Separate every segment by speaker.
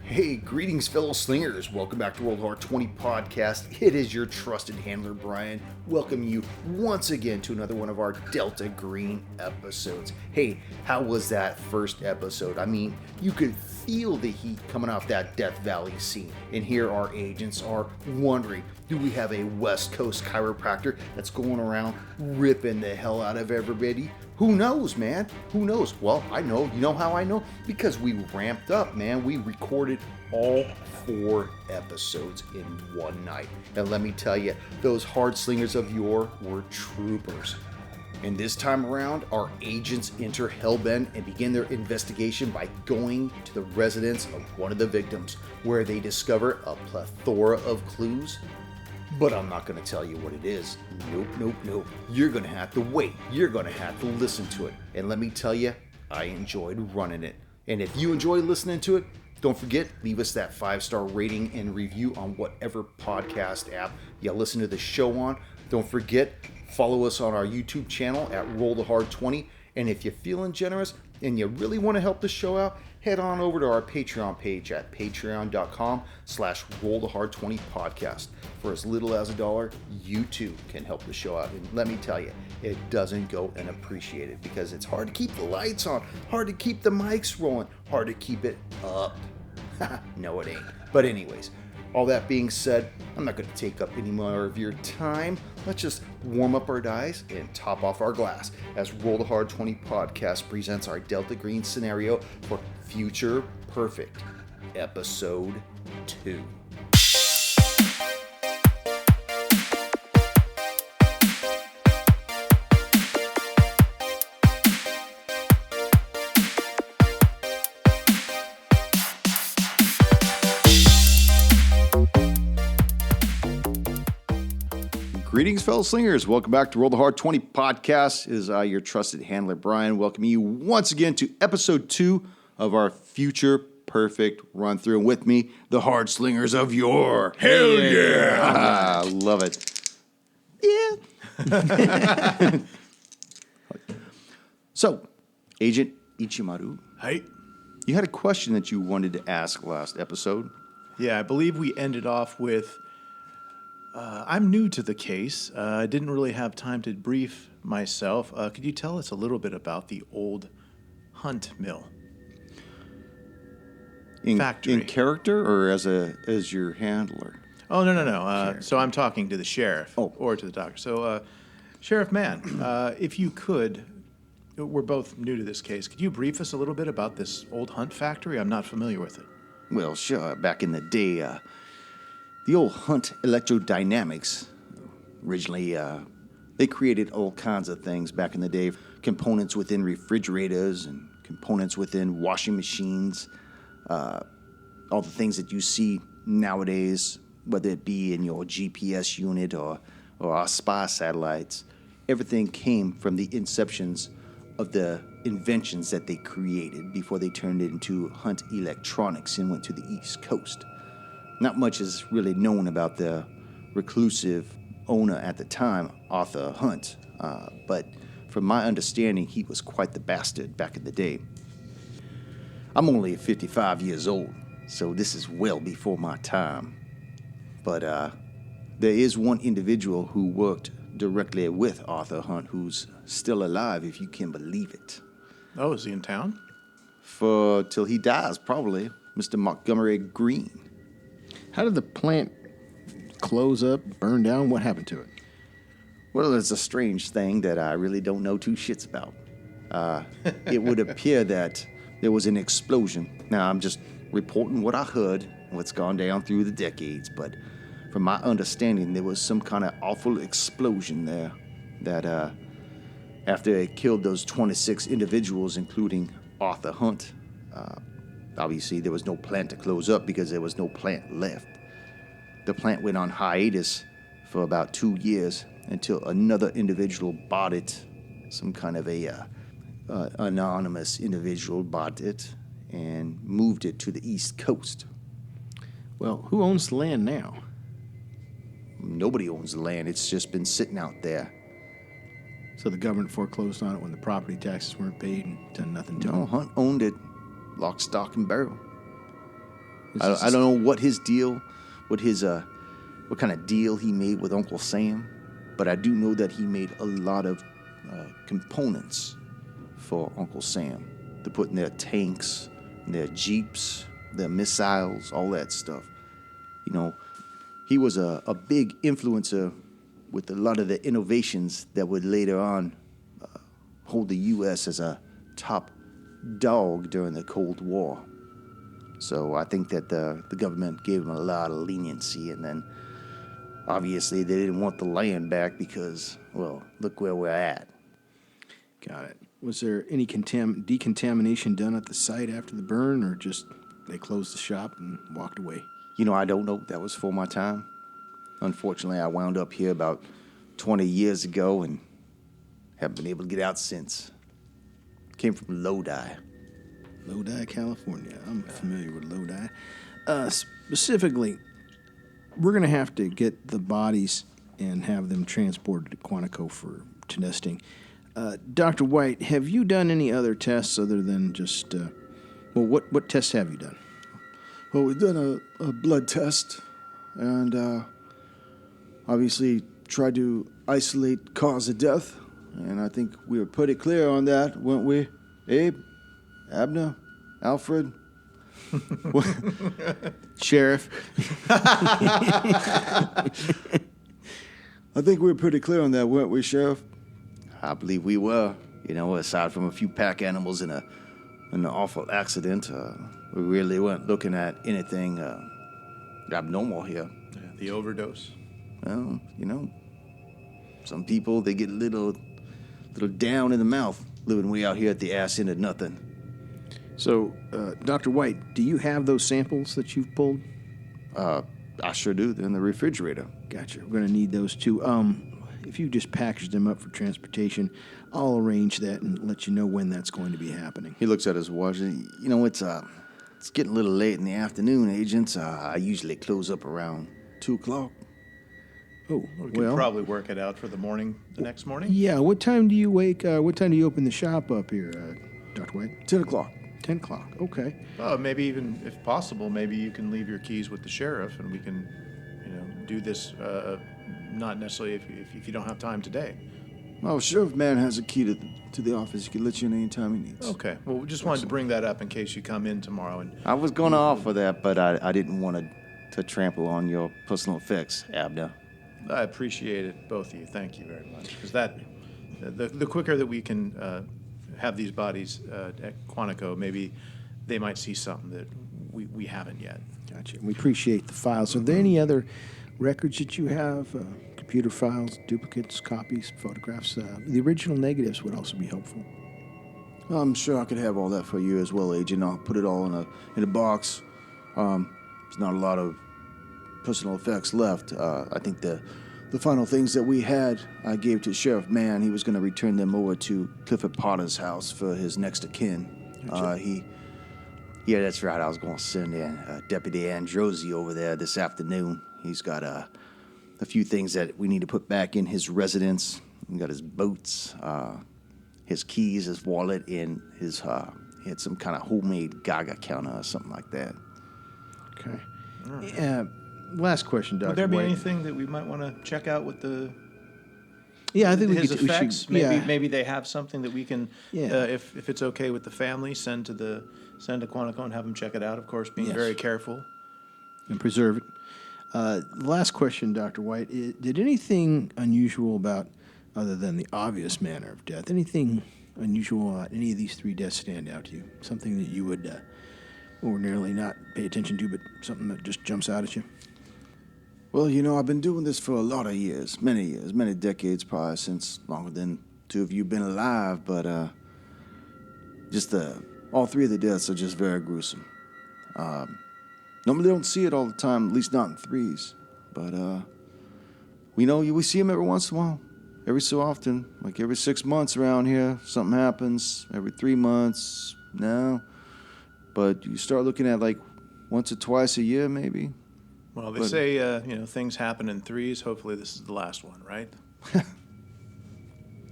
Speaker 1: Hey, greetings, fellow slingers. Welcome back to World Heart 20 Podcast. It is your trusted handler, Brian. Welcome you once again to another one of our Delta Green episodes. Hey, how was that first episode? I mean, you could feel the heat coming off that Death Valley scene. And here our agents are wondering, do we have a West Coast chiropractor that's going around ripping the hell out of everybody? Who knows, man? Who knows? Well, I know. You know how I know? Because we ramped up, man. We recorded all 4 episodes in one night. And let me tell you, those hard slingers of yore were troopers. And this time around, our agents enter Hellbend and begin their investigation by going to the residence of one of the victims, where they discover a plethora of clues. But I'm not going to tell you what it is. Nope. You're going to have to wait. You're going to have to listen to it. And let me tell you, I enjoyed running it. And if you enjoy listening to it, don't forget, leave us that 5-star rating and review on whatever podcast app you listen to the show on. Don't forget, follow us on our YouTube channel at Roll the Hard 20. And if you're feeling generous and you really want to help the show out, head on over to our Patreon page at patreon.com/rollthehard20podcast. For as little as $1, you too can help the show out. And let me tell you, it doesn't go unappreciated because it's hard to keep the lights on, hard to keep the mics rolling, hard to keep it up. No, it ain't. But anyways, all that being said, I'm not going to take up any more of your time. Let's just warm up our dice and top off our glass as Roll the Hard 20 Podcast presents our Delta Green scenario for Future Perfect, Episode 2. Greetings, fellow slingers. Welcome back to Roll the Hard 20 Podcast. It is your trusted handler, Brian, welcoming you once again to Episode 2 of our Future Perfect run-through. And with me, the hard slingers of yore.
Speaker 2: Hell yeah!
Speaker 1: I love it. Yeah. So, Agent Ichimaru,
Speaker 2: Hey.
Speaker 1: you had a question that you wanted to ask last episode.
Speaker 2: Yeah, I believe we ended off with, I'm new to the case. I didn't really have time to brief myself. Could you tell us a little bit about the old Hunt Mill? Factory.
Speaker 1: In character or as your handler?
Speaker 2: Oh, no. So I'm talking to the sheriff or to the doctor. So, Sheriff Mann, if you could, we're both new to this case. Could you brief us a little bit about this old Hunt factory? I'm not familiar with it.
Speaker 1: Well, sure. Back in the day, the old Hunt Electrodynamics, originally, they created all kinds of things back in the day. Components within refrigerators and components within washing machines. All the things that you see nowadays, whether it be in your GPS unit or our spy satellites, everything came from the inceptions of the inventions that they created before they turned it into Hunt Electronics and went to the East Coast. Not much is really known about the reclusive owner at the time, Arthur Hunt, but from my understanding, he was quite the bastard back in the day. I'm only 55 years old, so this is well before my time. But there is one individual who worked directly with Arthur Hunt who's still alive, if you can believe it.
Speaker 2: Oh, is he in town?
Speaker 1: Till he dies, probably. Mr. Montgomery Green.
Speaker 3: How did the plant close up, burn down? What happened to it?
Speaker 1: Well, it's a strange thing that I really don't know 2 shits about. It would appear that there was an explosion. Now, I'm just reporting what I heard, what's gone down through the decades, but from my understanding, there was some kind of awful explosion there that after it killed those 26 individuals, including Arthur Hunt, obviously there was no plant to close up because there was no plant left. The plant went on hiatus for about 2 years until another individual bought it. Some kind of anonymous individual bought it and moved it to the East Coast.
Speaker 3: Well, who owns the land now?
Speaker 1: Nobody owns the land. It's just been sitting out there.
Speaker 3: So the government foreclosed on it when the property taxes weren't paid and done nothing to
Speaker 1: No,
Speaker 3: it?
Speaker 1: Hunt owned it. Lock, stock, and barrel. I don't know what his deal, what kind of deal he made with Uncle Sam, but I do know that he made a lot of components for Uncle Sam to put in their tanks, their jeeps, their missiles, all that stuff. You know, he was a big influencer with a lot of the innovations that would later on hold the U.S. as a top dog during the Cold War. So I think that the government gave him a lot of leniency, and then obviously they didn't want the land back because, well, look where we're at.
Speaker 3: Got it. Was there any decontamination done at the site after the burn, or just they closed the shop and walked away?
Speaker 1: You know, I don't know. That was for my time. Unfortunately, I wound up here about 20 years ago and haven't been able to get out since. Came from Lodi.
Speaker 3: Lodi, California. I'm familiar with Lodi. Specifically, we're going to have to get the bodies and have them transported to Quantico for testing. Dr. White, have you done any other tests other than just... what tests have you done?
Speaker 4: Well, we've done a blood test, and obviously tried to isolate cause of death, and I think we were pretty clear on that, weren't we? Abe? Abner? Alfred?
Speaker 3: Sheriff?
Speaker 4: I think we were pretty clear on that, weren't we, Sheriff?
Speaker 1: I believe we were. You know, aside from a few pack animals in an awful accident, we really weren't looking at anything abnormal here.
Speaker 2: Yeah, the overdose.
Speaker 1: Well, you know, some people, they get a little down in the mouth living way out here at the ass end of nothing.
Speaker 3: So, Dr. White, do you have those samples that you've pulled?
Speaker 1: I sure do. They're in the refrigerator.
Speaker 3: Gotcha. We're going to need those too. If you just package them up for transportation, I'll arrange that and let you know when that's going to be happening.
Speaker 1: He looks at his watch. You know, it's getting a little late in the afternoon, agents. I usually close up around 2 o'clock.
Speaker 3: Oh,
Speaker 2: We could probably work it out for the next morning.
Speaker 3: Yeah, what time do you wake? What time do you open the shop up here, Dr. White?
Speaker 4: 10 o'clock.
Speaker 3: 10 o'clock, okay.
Speaker 2: Maybe even, if possible, maybe you can leave your keys with the sheriff, and we can, do this. Not necessarily if you don't have time today.
Speaker 4: Oh, Sheriff Man has a key to the office. He can let you in anytime he needs.
Speaker 2: Okay. Well, we just wanted to bring that up in case you come in tomorrow. And
Speaker 1: I was going to offer that, but I didn't want to trample on your personal effects, Abner.
Speaker 2: I appreciate it, both of you. Thank you very much. Because the quicker that we can have these bodies at Quantico, maybe they might see something that we haven't yet.
Speaker 3: Gotcha. We appreciate the files. Are there any other records that you have? Computer files, duplicates, copies, photographs? The original negatives would also be helpful.
Speaker 4: I'm sure I could have all that for you as well, Agent. I'll put it all in a box. There's not a lot of personal effects left. I think the final things that we had, I gave to Sheriff Mann. He was going to return them over to Clifford Potter's house for his next of kin. Yeah, that's right. I was going to send Deputy Androsi over there this afternoon. He's got a few things that we need to put back in his residence. He got his boots, his keys, his wallet, and he had some kind of homemade Gaga counter or something like that.
Speaker 3: Okay. Right. Last question, Dr.
Speaker 2: Would there be
Speaker 3: White.
Speaker 2: anything that we might want to check out with the?
Speaker 3: Yeah, I think
Speaker 2: his
Speaker 3: we
Speaker 2: effects.
Speaker 3: should.
Speaker 2: Maybe they have something that we can,
Speaker 3: Yeah.
Speaker 2: If it's okay with the family, send to Quantico and have them check it out. Of course, being very careful
Speaker 3: and preserve it. Last question, Dr. White. Did anything unusual about, other than the obvious manner of death, anything unusual about any of these 3 deaths stand out to you? Something that you would ordinarily not pay attention to, but something that just jumps out at you?
Speaker 4: Well, I've been doing this for a lot of years, many decades, probably since longer than 2 of you been alive, but all 3 of the deaths are just very gruesome. Normally don't see it all the time, at least not in 3s, but we see them every once in a while, every so often, like every 6 months around here, something happens, every 3 months, no, but you start looking at like once or twice a year, maybe.
Speaker 2: Well, they say, things happen in 3s. Hopefully this is the last one, right?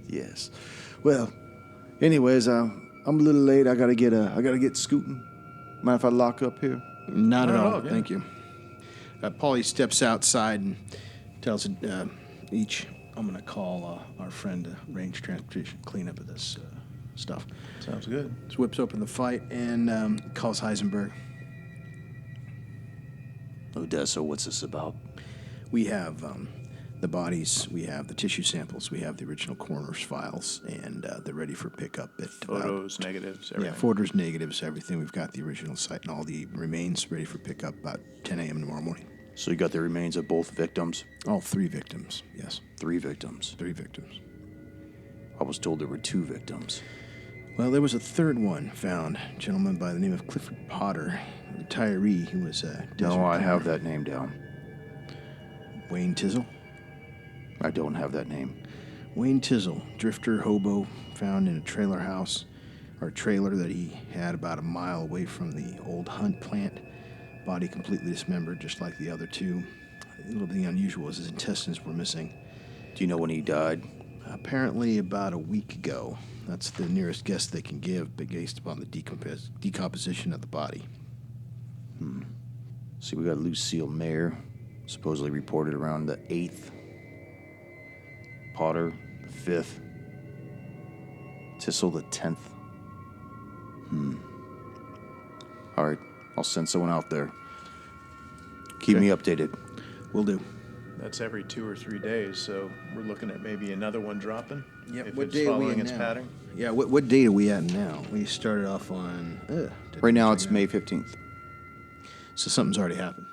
Speaker 4: Yes. Well, anyways, I'm a little late. I gotta get scooting. Mind if I lock up here?
Speaker 3: Not at all.
Speaker 2: yeah.
Speaker 3: Thank you. Paulie steps outside and tells each, I'm going to call our friend to arrange transportation, clean up of this stuff.
Speaker 2: Sounds good.
Speaker 3: So whips open the fight and calls Heisenberg.
Speaker 4: Odessa, what's this about?
Speaker 3: We have the bodies, we have the tissue samples, we have the original coroner's files, and they're ready for pickup at
Speaker 2: Photos, negatives, everything.
Speaker 3: Yeah, photos, negatives, everything. We've got the original site and all the remains ready for pickup about 10 a.m. tomorrow morning.
Speaker 4: So you got the remains of both victims?
Speaker 3: All 3 victims, yes.
Speaker 4: 3 victims.
Speaker 3: 3 victims.
Speaker 4: I was told there were 2 victims.
Speaker 3: Well, there was a third one found, a gentleman by the name of Clifford Potter, a retiree who was a
Speaker 4: No, I have that name down.
Speaker 3: Wayne Tizzle.
Speaker 4: I don't have that name.
Speaker 3: Wayne Tizzle, drifter, hobo, found in a trailer house, or a trailer that he had about a mile away from the old Hunt plant. Body completely dismembered, just like the other 2. A little bit unusual is his intestines were missing.
Speaker 4: Do you know when he died?
Speaker 3: Apparently about a week ago. That's the nearest guess they can give, based upon the decomposition of the body.
Speaker 4: See, we got Lucille Mayer, supposedly reported around the 8th. Potter, the 5th. Tissel, the 10th. All right, I'll send someone out there. Keep me updated.
Speaker 3: Will do.
Speaker 2: That's every 2 or 3 days, so we're looking at maybe another one dropping.
Speaker 3: Yep.
Speaker 2: If
Speaker 3: What
Speaker 2: it's
Speaker 3: day are we
Speaker 2: following
Speaker 3: in
Speaker 2: its
Speaker 3: now?
Speaker 2: pattern.
Speaker 3: Yeah, what date are we at now? We started off on...
Speaker 4: Right now it's May 15th.
Speaker 3: So something's already happened.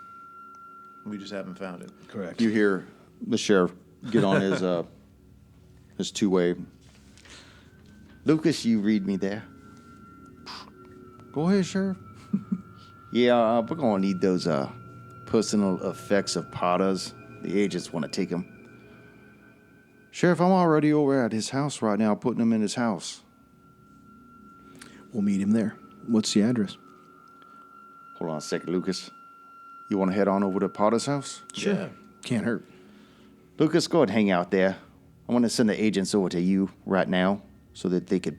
Speaker 2: We just haven't found it.
Speaker 3: Correct.
Speaker 4: You hear the sheriff get on his 2-way. Lucas, you read me there. Go ahead, Sheriff. Yeah, we're going to need those personal effects of Potter's. The agents want to take them. Sheriff, I'm already over at his house right now, putting them in his house.
Speaker 3: We'll meet him there. What's the address?
Speaker 4: Hold on a second, Lucas. You want to head on over to Potter's house?
Speaker 3: Sure.
Speaker 2: Yeah.
Speaker 3: Can't hurt.
Speaker 4: Lucas, go ahead and hang out there. I want to send the agents over to you right now so that they could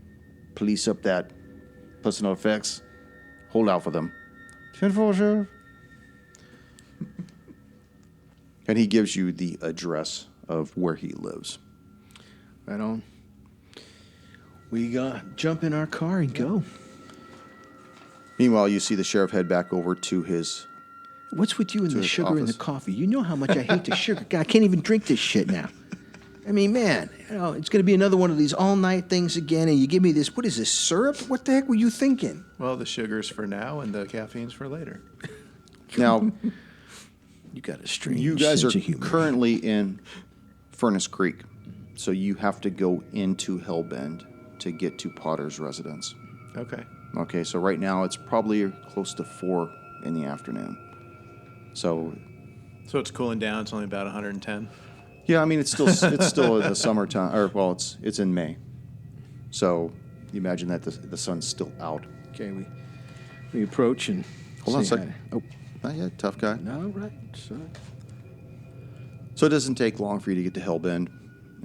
Speaker 4: police up that personal effects. Hold out for them. 10-4, Sheriff. And he gives you the address of where he lives.
Speaker 3: Right on. We jump in our car and go.
Speaker 4: Meanwhile, you see the sheriff head back over to his...
Speaker 3: What's with you and
Speaker 4: To
Speaker 3: the
Speaker 4: his
Speaker 3: sugar in the
Speaker 4: office.
Speaker 3: coffee? You know how much I hate the sugar. God, I can't even drink this shit now. I mean, man, it's going to be another one of these all-night things again, and you give me this, what is this, syrup? What the heck were you thinking?
Speaker 2: Well, the sugar's for now and the caffeine's for later.
Speaker 4: Now,
Speaker 3: You got a strange
Speaker 4: you guys are
Speaker 3: sense of humor.
Speaker 4: currently in Furnace Creek, so you have to go into Hellbend to get to Potter's residence.
Speaker 2: Okay.
Speaker 4: Okay, so right now it's probably close to 4 in the afternoon. So,
Speaker 2: So it's cooling down. It's only about 110.
Speaker 4: yeah, I mean it's still the summertime, or well, it's in May. So you imagine that the sun's still out.
Speaker 3: Okay, we approach and
Speaker 4: Hold on a
Speaker 3: say
Speaker 4: second.
Speaker 3: hi. Oh,
Speaker 4: Not yet, tough guy.
Speaker 3: no, right. So,
Speaker 4: So it doesn't take long for you to get to Hellbend,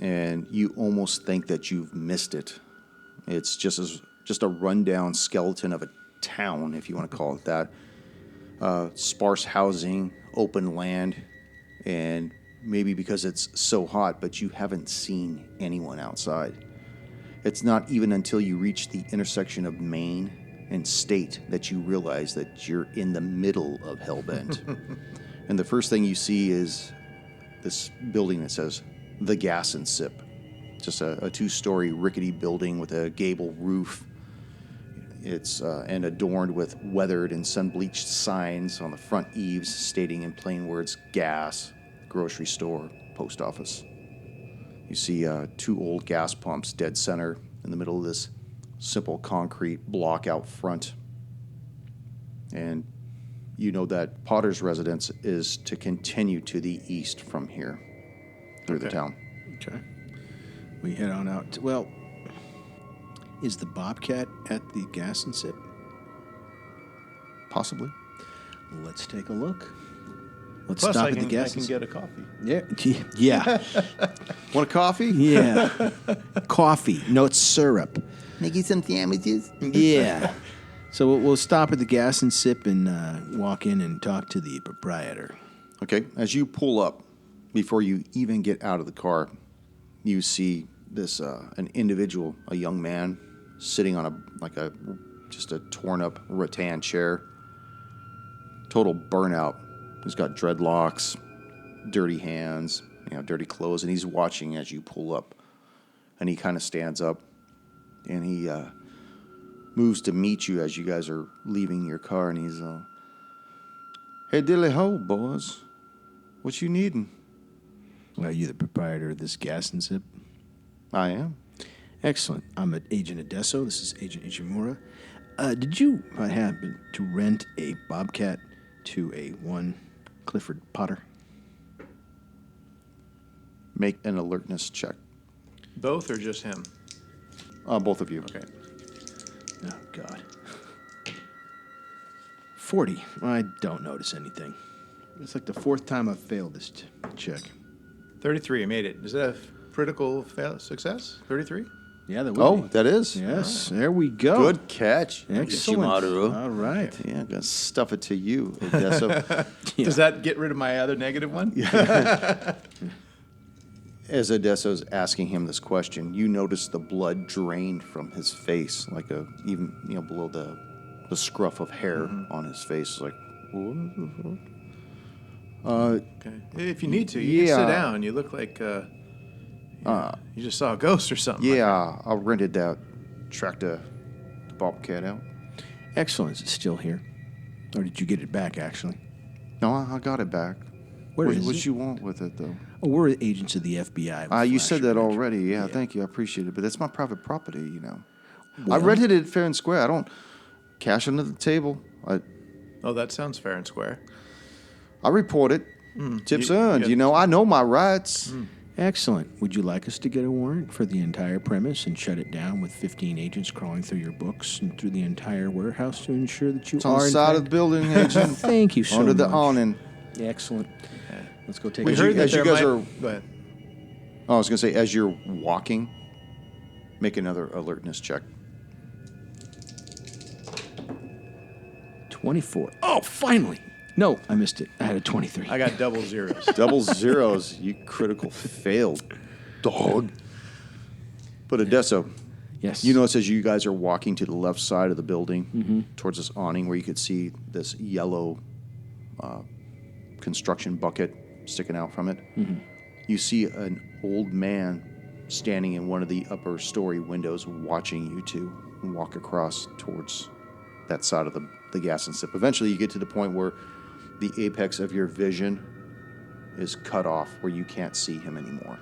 Speaker 4: and you almost think that you've missed it. It's just a rundown skeleton of a town, if you want to call it that. Sparse housing, open land, and maybe because it's so hot, but you haven't seen anyone outside. It's not even until you reach the intersection of Main and State that you realize that you're in the middle of Hellbent. And the first thing you see is this building that says The Gas and Sip. Just a 2-story rickety building with a gable roof. It's and adorned with weathered and sun-bleached signs on the front eaves stating in plain words, gas, grocery store, post office. You see 2 old gas pumps dead center in the middle of this simple concrete block out front. And you know that Potter's residence is to continue to the east from here through the
Speaker 2: Okay.
Speaker 4: town.
Speaker 3: okay. We head on out. Well, is the Bobcat at the Gas and Sip?
Speaker 4: Possibly.
Speaker 3: Let's take a look. Let's
Speaker 2: Plus,
Speaker 3: stop
Speaker 2: I
Speaker 3: at the
Speaker 2: can
Speaker 3: gas and
Speaker 2: get a coffee.
Speaker 3: Yeah, yeah,
Speaker 4: Want a coffee?
Speaker 3: yeah. Coffee, no, it's syrup.
Speaker 4: Make you some sandwiches?
Speaker 3: Yeah. So we'll stop at the Gas and Sip and walk in and talk to the proprietor.
Speaker 1: Okay, as you pull up, before you even get out of the car, you see this an individual, a young man, sitting on just a torn up rattan chair. Total burnout. He's got dreadlocks, dirty hands, dirty clothes, and he's watching as you pull up. And he kind of stands up, and he moves to meet you as you guys are leaving your car, and he's "Hey, dilly ho, boys, what you needing?"
Speaker 3: Are you the proprietor of this Gas and Sip?
Speaker 1: I am.
Speaker 3: Excellent. I'm Agent Adesso. This is Agent Ichimura. Did you happen to rent a Bobcat to a one Clifford Potter?
Speaker 1: Make an alertness check.
Speaker 2: Both or just him?
Speaker 1: Both of you.
Speaker 2: Okay.
Speaker 3: Oh, God. 40. I don't notice anything. It's like the fourth time I've failed this check.
Speaker 2: 33. I made it. Is that a critical success? 33?
Speaker 3: Yeah, that would be.
Speaker 1: That is?
Speaker 3: Yes, there we go.
Speaker 1: Good catch.
Speaker 3: Excellent.
Speaker 1: Ichimaru.
Speaker 3: All right.
Speaker 1: Yeah, I'm going to stuff it to you, Odesso.
Speaker 3: Yeah.
Speaker 2: Does that get rid of my other negative one?
Speaker 1: As Odesso's asking him this question, you notice the blood drained from his face, like even below the scruff of hair on his face. Like, what the fuck?
Speaker 2: Okay. If you need to, you can sit down. You look like you just saw a ghost or something.
Speaker 1: Yeah, I rented that. Tracked the Bobcat out.
Speaker 3: Excellent. Is it still here? Or did you get it back, actually?
Speaker 1: No, I got it back.
Speaker 3: Where is
Speaker 1: what
Speaker 3: it?
Speaker 1: you want with it, though?
Speaker 3: Oh, we're agents of the FBI.
Speaker 1: You said that already. Yeah, thank you. I appreciate it. But that's my private property, I rented it fair and square. I don't cash under the table.
Speaker 2: Oh, that sounds fair and square.
Speaker 1: I report it. Tips earned. I know my rights.
Speaker 3: Excellent. Would you like us to get a warrant for the entire premise and shut it down with 15 agents crawling through your books and through the entire warehouse to ensure that you
Speaker 1: It's on the side of the building, agent.
Speaker 3: Thank you so much.
Speaker 1: Under the awning.
Speaker 3: Excellent. Let's go take
Speaker 2: We
Speaker 3: a
Speaker 2: heard that
Speaker 1: as you
Speaker 2: there
Speaker 1: guys
Speaker 2: might...
Speaker 1: are-
Speaker 2: Go ahead.
Speaker 1: I was going to say, as you're walking, make another alertness check.
Speaker 3: 24. Oh, finally. No, I missed it. I had a 23.
Speaker 2: I got double zeros.
Speaker 1: Double zeros. You critical failed, dog. But Odesso,
Speaker 3: Yes.
Speaker 1: you notice as you guys are walking to the left side of the building towards this awning where you could see this yellow construction bucket sticking out from it, you see an old man standing in one of the upper story windows watching you two walk across towards that side of the Gas and Sip. Eventually you get to the point where the apex of your vision is cut off, where you can't see him anymore.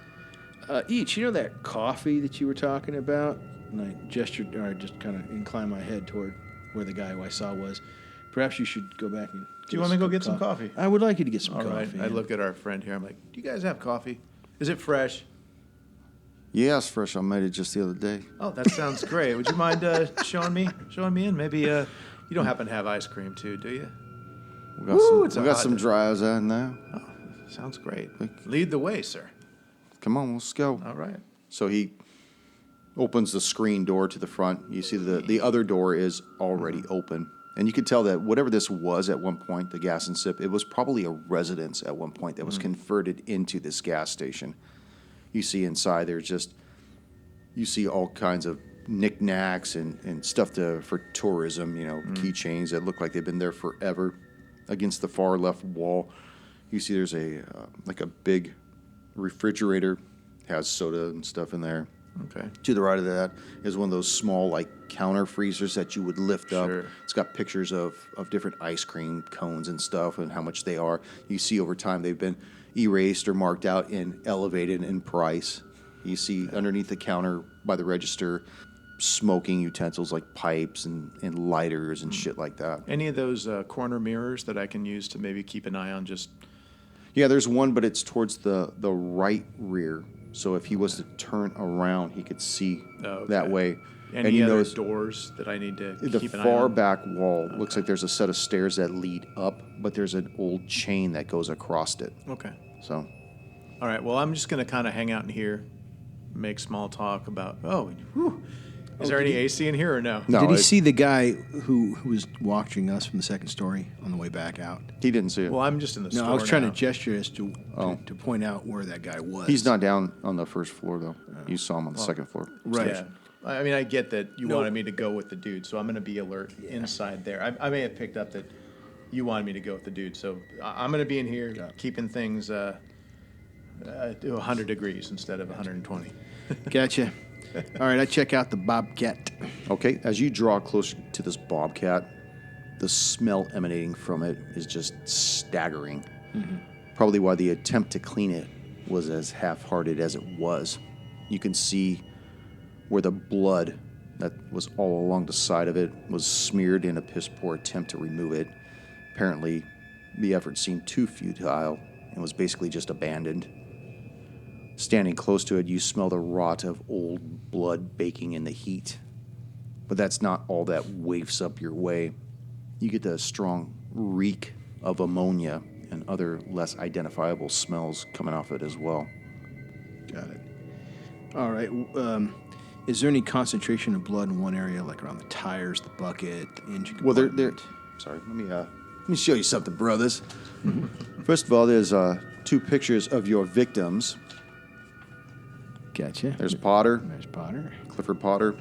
Speaker 3: You know that coffee that you were talking about? And I gestured, or I just kind of inclined my head toward where the guy who I saw was. Perhaps you should go back and...
Speaker 2: Do you want me to go get some coffee?
Speaker 3: I would like you to get some
Speaker 2: All
Speaker 3: coffee.
Speaker 2: right. I
Speaker 3: yeah.
Speaker 2: look at our friend here. I'm like, do you guys have coffee? Is it fresh?
Speaker 1: Yeah, it's fresh. I made it just the other day.
Speaker 2: Oh, that sounds great. Would you mind showing me in? Maybe you don't happen to have ice cream too, do you?
Speaker 1: We got
Speaker 2: Woo, it's
Speaker 1: some,
Speaker 2: a
Speaker 1: we got
Speaker 2: hot
Speaker 1: some
Speaker 2: day.
Speaker 1: dryers out now.
Speaker 2: Oh, sounds great. Lead the way, sir.
Speaker 1: Come on, let's go.
Speaker 2: All right.
Speaker 1: So he opens the screen door to the front. You see the other door is already open. And you could tell that whatever this was at one point, the Gas and Sip, it was probably a residence at one point that was converted into this gas station. You see inside you see all kinds of knickknacks and stuff for tourism, keychains that look like they've been there forever. Against the far left wall, you see there's a big refrigerator, has soda and stuff in there.
Speaker 2: Okay.
Speaker 1: To the right of that is one of those small counter freezers that you would lift up.
Speaker 2: Sure.
Speaker 1: It's got pictures of different ice cream cones and stuff and how much they are. You see over time they've been erased or marked out and elevated in price. You see underneath the counter by the register smoking utensils like pipes and lighters and shit like that.
Speaker 2: Any of those corner mirrors that I can use to maybe keep an eye on just...
Speaker 1: Yeah, there's one, but it's towards the right rear. So if he was to turn around, he could see that way.
Speaker 2: Any
Speaker 1: and you
Speaker 2: other
Speaker 1: notice
Speaker 2: doors that I need to
Speaker 1: the
Speaker 2: keep an eye
Speaker 1: far
Speaker 2: on?
Speaker 1: back wall looks like there's a set of stairs that lead up, but there's an old chain that goes across it.
Speaker 2: Okay.
Speaker 1: So
Speaker 2: All right. Well, I'm just going to kind of hang out in here, make small talk about, Is there any AC in here or no?
Speaker 4: No,
Speaker 3: Did he see the guy who was watching us from the second story on the way back out?
Speaker 4: He didn't see it.
Speaker 2: Well, I'm just in the store
Speaker 3: No, I was trying
Speaker 2: now.
Speaker 3: to gesture as to point out where that guy was.
Speaker 4: He's not down on the first floor, though. You saw him on the second floor.
Speaker 3: Right.
Speaker 2: Yeah. I mean, I get that you wanted me to go with the dude, so I'm going to be alert inside there. I may have picked up that you wanted me to go with the dude, so I'm going to be in here keeping things to 100 degrees instead of 120.
Speaker 3: Gotcha. All right, I check out the Bobcat.
Speaker 4: Okay, as you draw closer to this bobcat, the smell emanating from it is just staggering. Probably why the attempt to clean it was as half-hearted as it was. You can see where the blood that was all along the side of it was smeared in a piss-poor attempt to remove it. Apparently, the effort seemed too futile and was basically just abandoned. Standing close to it, you smell the rot of old blood baking in the heat. But that's not all that wafts up your way. You get the strong reek of ammonia and other less identifiable smells coming off it as well.
Speaker 3: Got it. All right. Is there any concentration of blood in one area, like around the tires, the bucket, the engine
Speaker 4: Well,
Speaker 3: compartment?
Speaker 4: sorry, let me show you something, brothers. First of all, there's 2 pictures of your victims.
Speaker 3: Gotcha.
Speaker 4: There's Potter,
Speaker 3: There's Potter.
Speaker 4: Clifford Potter,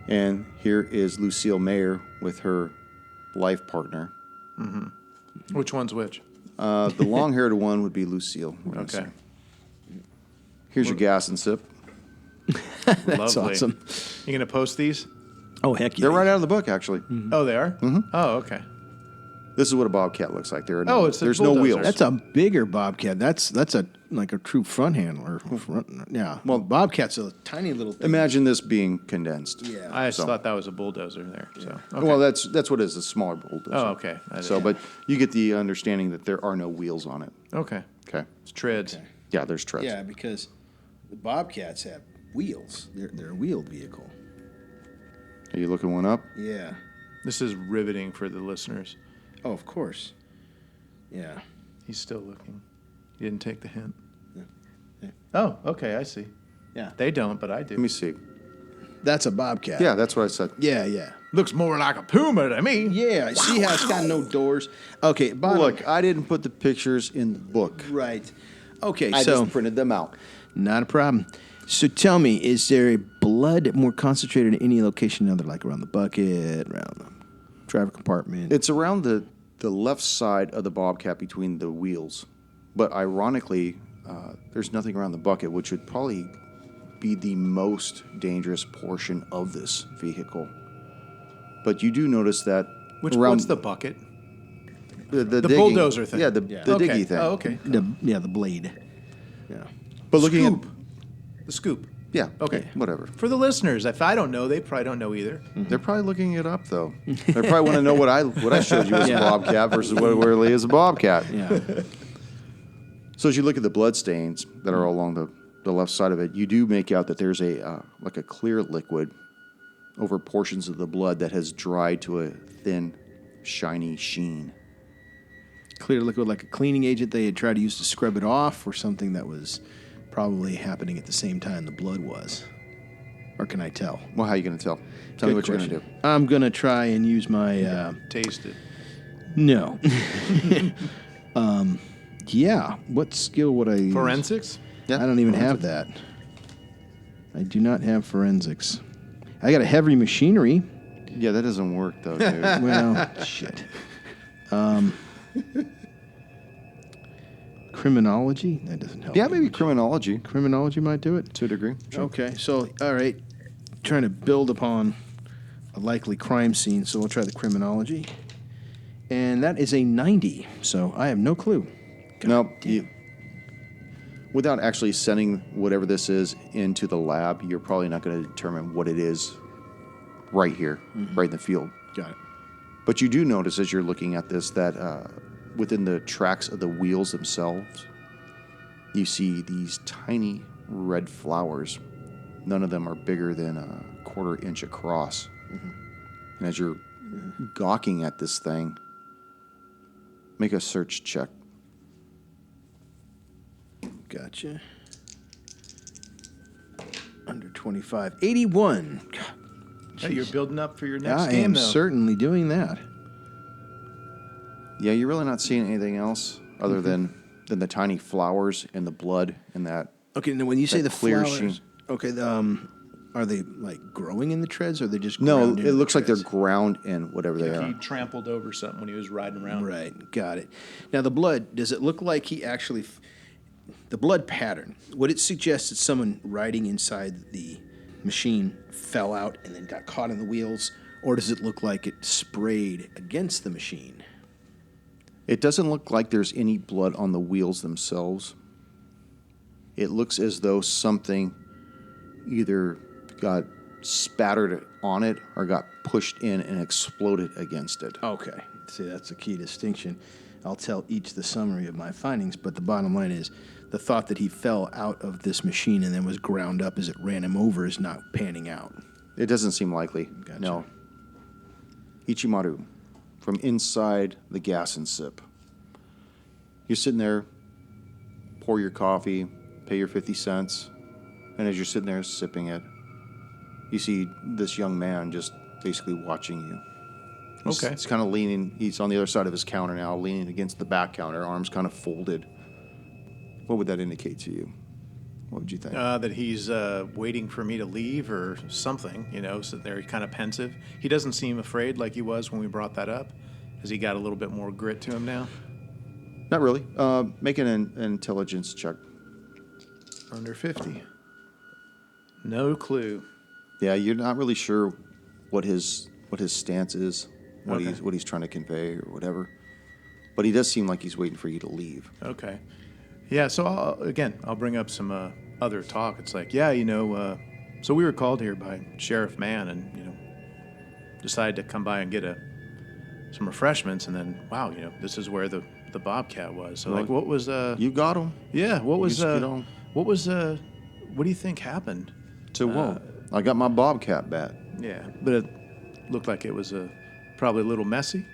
Speaker 4: and here is Lucille Mayer with her life partner.
Speaker 2: Which one's which?
Speaker 4: The long-haired one would be Lucille. we're gonna
Speaker 2: Okay.
Speaker 4: say. Here's your gas and sip.
Speaker 3: That's
Speaker 2: Lovely.
Speaker 3: awesome.
Speaker 2: You going to post these?
Speaker 3: Oh, heck yeah.
Speaker 4: They're right out of the book, actually.
Speaker 2: Oh, they are? Mm-hmm. Oh, okay.
Speaker 4: This is what a bobcat looks like. There are
Speaker 2: Oh, it's a
Speaker 4: there's no
Speaker 2: bulldozer.
Speaker 4: wheels.
Speaker 3: That's a bigger Bobcat. That's like a true front handler. Yeah. Well, Bobcat's a tiny little thing.
Speaker 4: Imagine this being condensed.
Speaker 3: Yeah.
Speaker 2: I just
Speaker 4: So-
Speaker 2: thought that was a bulldozer there. So, okay.
Speaker 4: Well, that's what it is, a smaller bulldozer.
Speaker 2: Oh, okay.
Speaker 4: But you get the understanding that there are no wheels on it.
Speaker 2: Okay.
Speaker 4: Okay.
Speaker 2: It's treads.
Speaker 3: Okay.
Speaker 4: Yeah, there's treads.
Speaker 3: Yeah, because the Bobcats have wheels. They're a wheeled vehicle.
Speaker 4: Are you looking one up?
Speaker 3: Yeah.
Speaker 2: This is riveting for the listeners.
Speaker 3: Oh, of course. Yeah.
Speaker 2: He's still looking. He didn't take the hint.
Speaker 3: Yeah.
Speaker 2: Oh, okay. I see.
Speaker 3: Yeah.
Speaker 2: They don't, but I do.
Speaker 4: Let me see.
Speaker 3: That's a Bobcat.
Speaker 4: Yeah, that's what I said.
Speaker 3: Yeah, yeah.
Speaker 2: Looks more like a puma to me.
Speaker 3: Yeah, see how it's got no doors? Okay, bottom.
Speaker 4: Look, I didn't put the pictures in the book.
Speaker 3: Right. Okay,
Speaker 4: I
Speaker 3: so
Speaker 4: just printed them out.
Speaker 3: not a problem. So tell me, is there blood more concentrated in any location other, like around the bucket, around the driver compartment?
Speaker 4: It's around the left side of the Bobcat between the wheels. But ironically, there's nothing around the bucket, which would probably be the most dangerous portion of this vehicle. But you do notice that
Speaker 2: What's the bucket?
Speaker 4: the
Speaker 2: The
Speaker 4: digging-
Speaker 2: bulldozer thing?
Speaker 4: Yeah, the
Speaker 2: Okay.
Speaker 4: diggy thing.
Speaker 2: Oh, okay.
Speaker 3: the blade. Yeah.
Speaker 4: But looking
Speaker 2: Scoop. The scoop.
Speaker 4: yeah,
Speaker 2: Okay.
Speaker 4: whatever.
Speaker 2: For the listeners, if I don't know, they probably don't know either.
Speaker 4: They're probably looking it up though. They probably want to know what I showed you as
Speaker 3: Yeah.
Speaker 4: a Bobcat versus what really is a Bobcat.
Speaker 3: Yeah.
Speaker 4: So as you look at the blood stains that are along the left side of it, you do make out that there's like a clear liquid over portions of the blood that has dried to a thin, shiny sheen.
Speaker 3: Clear liquid, like a cleaning agent they had tried to use to scrub it off, or something that was probably happening at the same time the blood was. Or can I tell?
Speaker 4: Well, how are you going to tell? Tell me what you're going to do.
Speaker 3: I'm going to try and use my...
Speaker 2: Taste it.
Speaker 3: No. Yeah. What skill would I use?
Speaker 2: Forensics?
Speaker 3: I don't even have that. I do not have forensics. I got a heavy machinery.
Speaker 4: Yeah, that doesn't work though, dude.
Speaker 3: Well, shit. Criminology? That doesn't help.
Speaker 4: Yeah,
Speaker 3: me
Speaker 4: maybe
Speaker 3: much.
Speaker 4: criminology
Speaker 3: Criminology might do it.
Speaker 4: to a degree. Sure.
Speaker 3: Okay, so, all right. Trying to build upon a likely crime scene, so we'll try the criminology. And that is a 90, so I have no clue.
Speaker 4: No, without actually sending whatever this is into the lab, you're probably not going to determine what it is right here, right in the field.
Speaker 3: Got it.
Speaker 4: But you do notice as you're looking at this that within the tracks of the wheels themselves, you see these tiny red flowers. None of them are bigger than a quarter-inch across. And as you're gawking at this thing, make a search check.
Speaker 3: Gotcha. Under 25. 81. God,
Speaker 2: Hey, you're building up for your next
Speaker 3: I
Speaker 2: game,
Speaker 3: am
Speaker 2: though.
Speaker 3: certainly doing that.
Speaker 4: Yeah, you're really not seeing anything else other than the tiny flowers and the blood and that.
Speaker 3: Okay, now when you say
Speaker 4: That
Speaker 3: the
Speaker 4: clear
Speaker 3: flowers,
Speaker 4: sheen.
Speaker 3: okay, are they like growing in the treads, or are they just
Speaker 4: No,
Speaker 3: ground
Speaker 4: it
Speaker 3: into the
Speaker 4: looks like they're
Speaker 3: treads?
Speaker 4: ground in whatever they
Speaker 2: He
Speaker 4: are.
Speaker 2: trampled over something when he was riding around.
Speaker 3: Right, got it. Now the blood, does it look like he actually, the blood pattern, would it suggest that someone riding inside the machine fell out and then got caught in the wheels, or does it look like it sprayed against the machine?
Speaker 4: It doesn't look like there's any blood on the wheels themselves. It looks as though something either got spattered on it or got pushed in and exploded against it.
Speaker 3: Okay, see, that's a key distinction. I'll tell each the summary of my findings, but the bottom line is the thought that he fell out of this machine and then was ground up as it ran him over is not panning out.
Speaker 4: It doesn't seem likely.
Speaker 3: Gotcha.
Speaker 4: No. Ichimaru, from inside the gas and sip. You're sitting there, pour your coffee, pay your 50 cents, and as you're sitting there sipping it, you see this young man just basically watching you.
Speaker 2: Okay.
Speaker 4: He's kind of leaning, he's on the other side of his counter now, leaning against the back counter, arms kind of folded. What would that indicate to you? What would you think?
Speaker 2: That he's waiting for me to leave or something, so they're kind of pensive. He doesn't seem afraid like he was when we brought that up. Has he got a little bit more grit to him now?
Speaker 4: Not really. Make an intelligence check.
Speaker 2: Under 50. No clue.
Speaker 4: Yeah, you're not really sure what his stance is, what
Speaker 2: Okay.
Speaker 4: he's trying to convey or whatever. But he does seem like he's waiting for you to leave.
Speaker 2: Okay. Yeah, so I'll bring up some other talk. It's like, so we were called here by Sheriff Mann and, decided to come by and get some refreshments. And then, wow, this is where the Bobcat was. So,
Speaker 4: Well,
Speaker 2: like, what was...
Speaker 4: You got him.
Speaker 2: yeah, what was...
Speaker 4: just get on.
Speaker 2: what was... what do you think happened?
Speaker 4: So, whoa, I got my Bobcat bat.
Speaker 2: Yeah, but it looked like it was probably a little messy.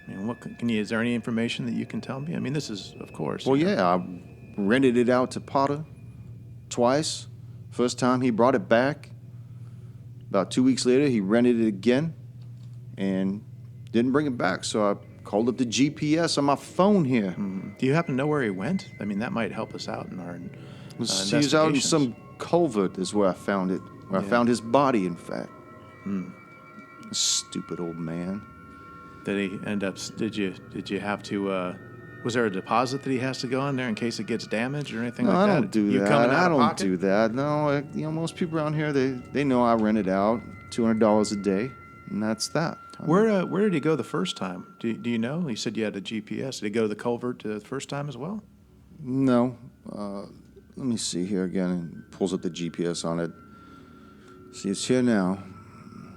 Speaker 2: I mean, is there any information that you can tell me? I mean, this is, of course.
Speaker 4: Well, yeah, I rented it out to Potter twice. First time he brought it back. About 2 weeks later, he rented it again and didn't bring it back. So I called up the GPS on my phone here.
Speaker 2: Do you happen to know where he went? I mean, that might help us out in our
Speaker 4: He was out in
Speaker 2: investigations.
Speaker 4: some culvert is where I found it. Where I found his body, in fact. Stupid old man.
Speaker 2: Did he end up? Did you have to? Was there a deposit that he has to go on there in case it gets damaged or anything
Speaker 4: No,
Speaker 2: like
Speaker 4: I
Speaker 2: that?
Speaker 4: don't do
Speaker 2: You
Speaker 4: that.
Speaker 2: coming out
Speaker 4: I
Speaker 2: of
Speaker 4: don't
Speaker 2: pocket?
Speaker 4: do that. No, most people around here they know I rent it out $200 a day, and that's that.
Speaker 2: Where did he go the first time? Do you know? He said you had a GPS. Did he go to the culvert the first time as well?
Speaker 4: No. Let me see here again. And pulls up the GPS on it. See, it's here now.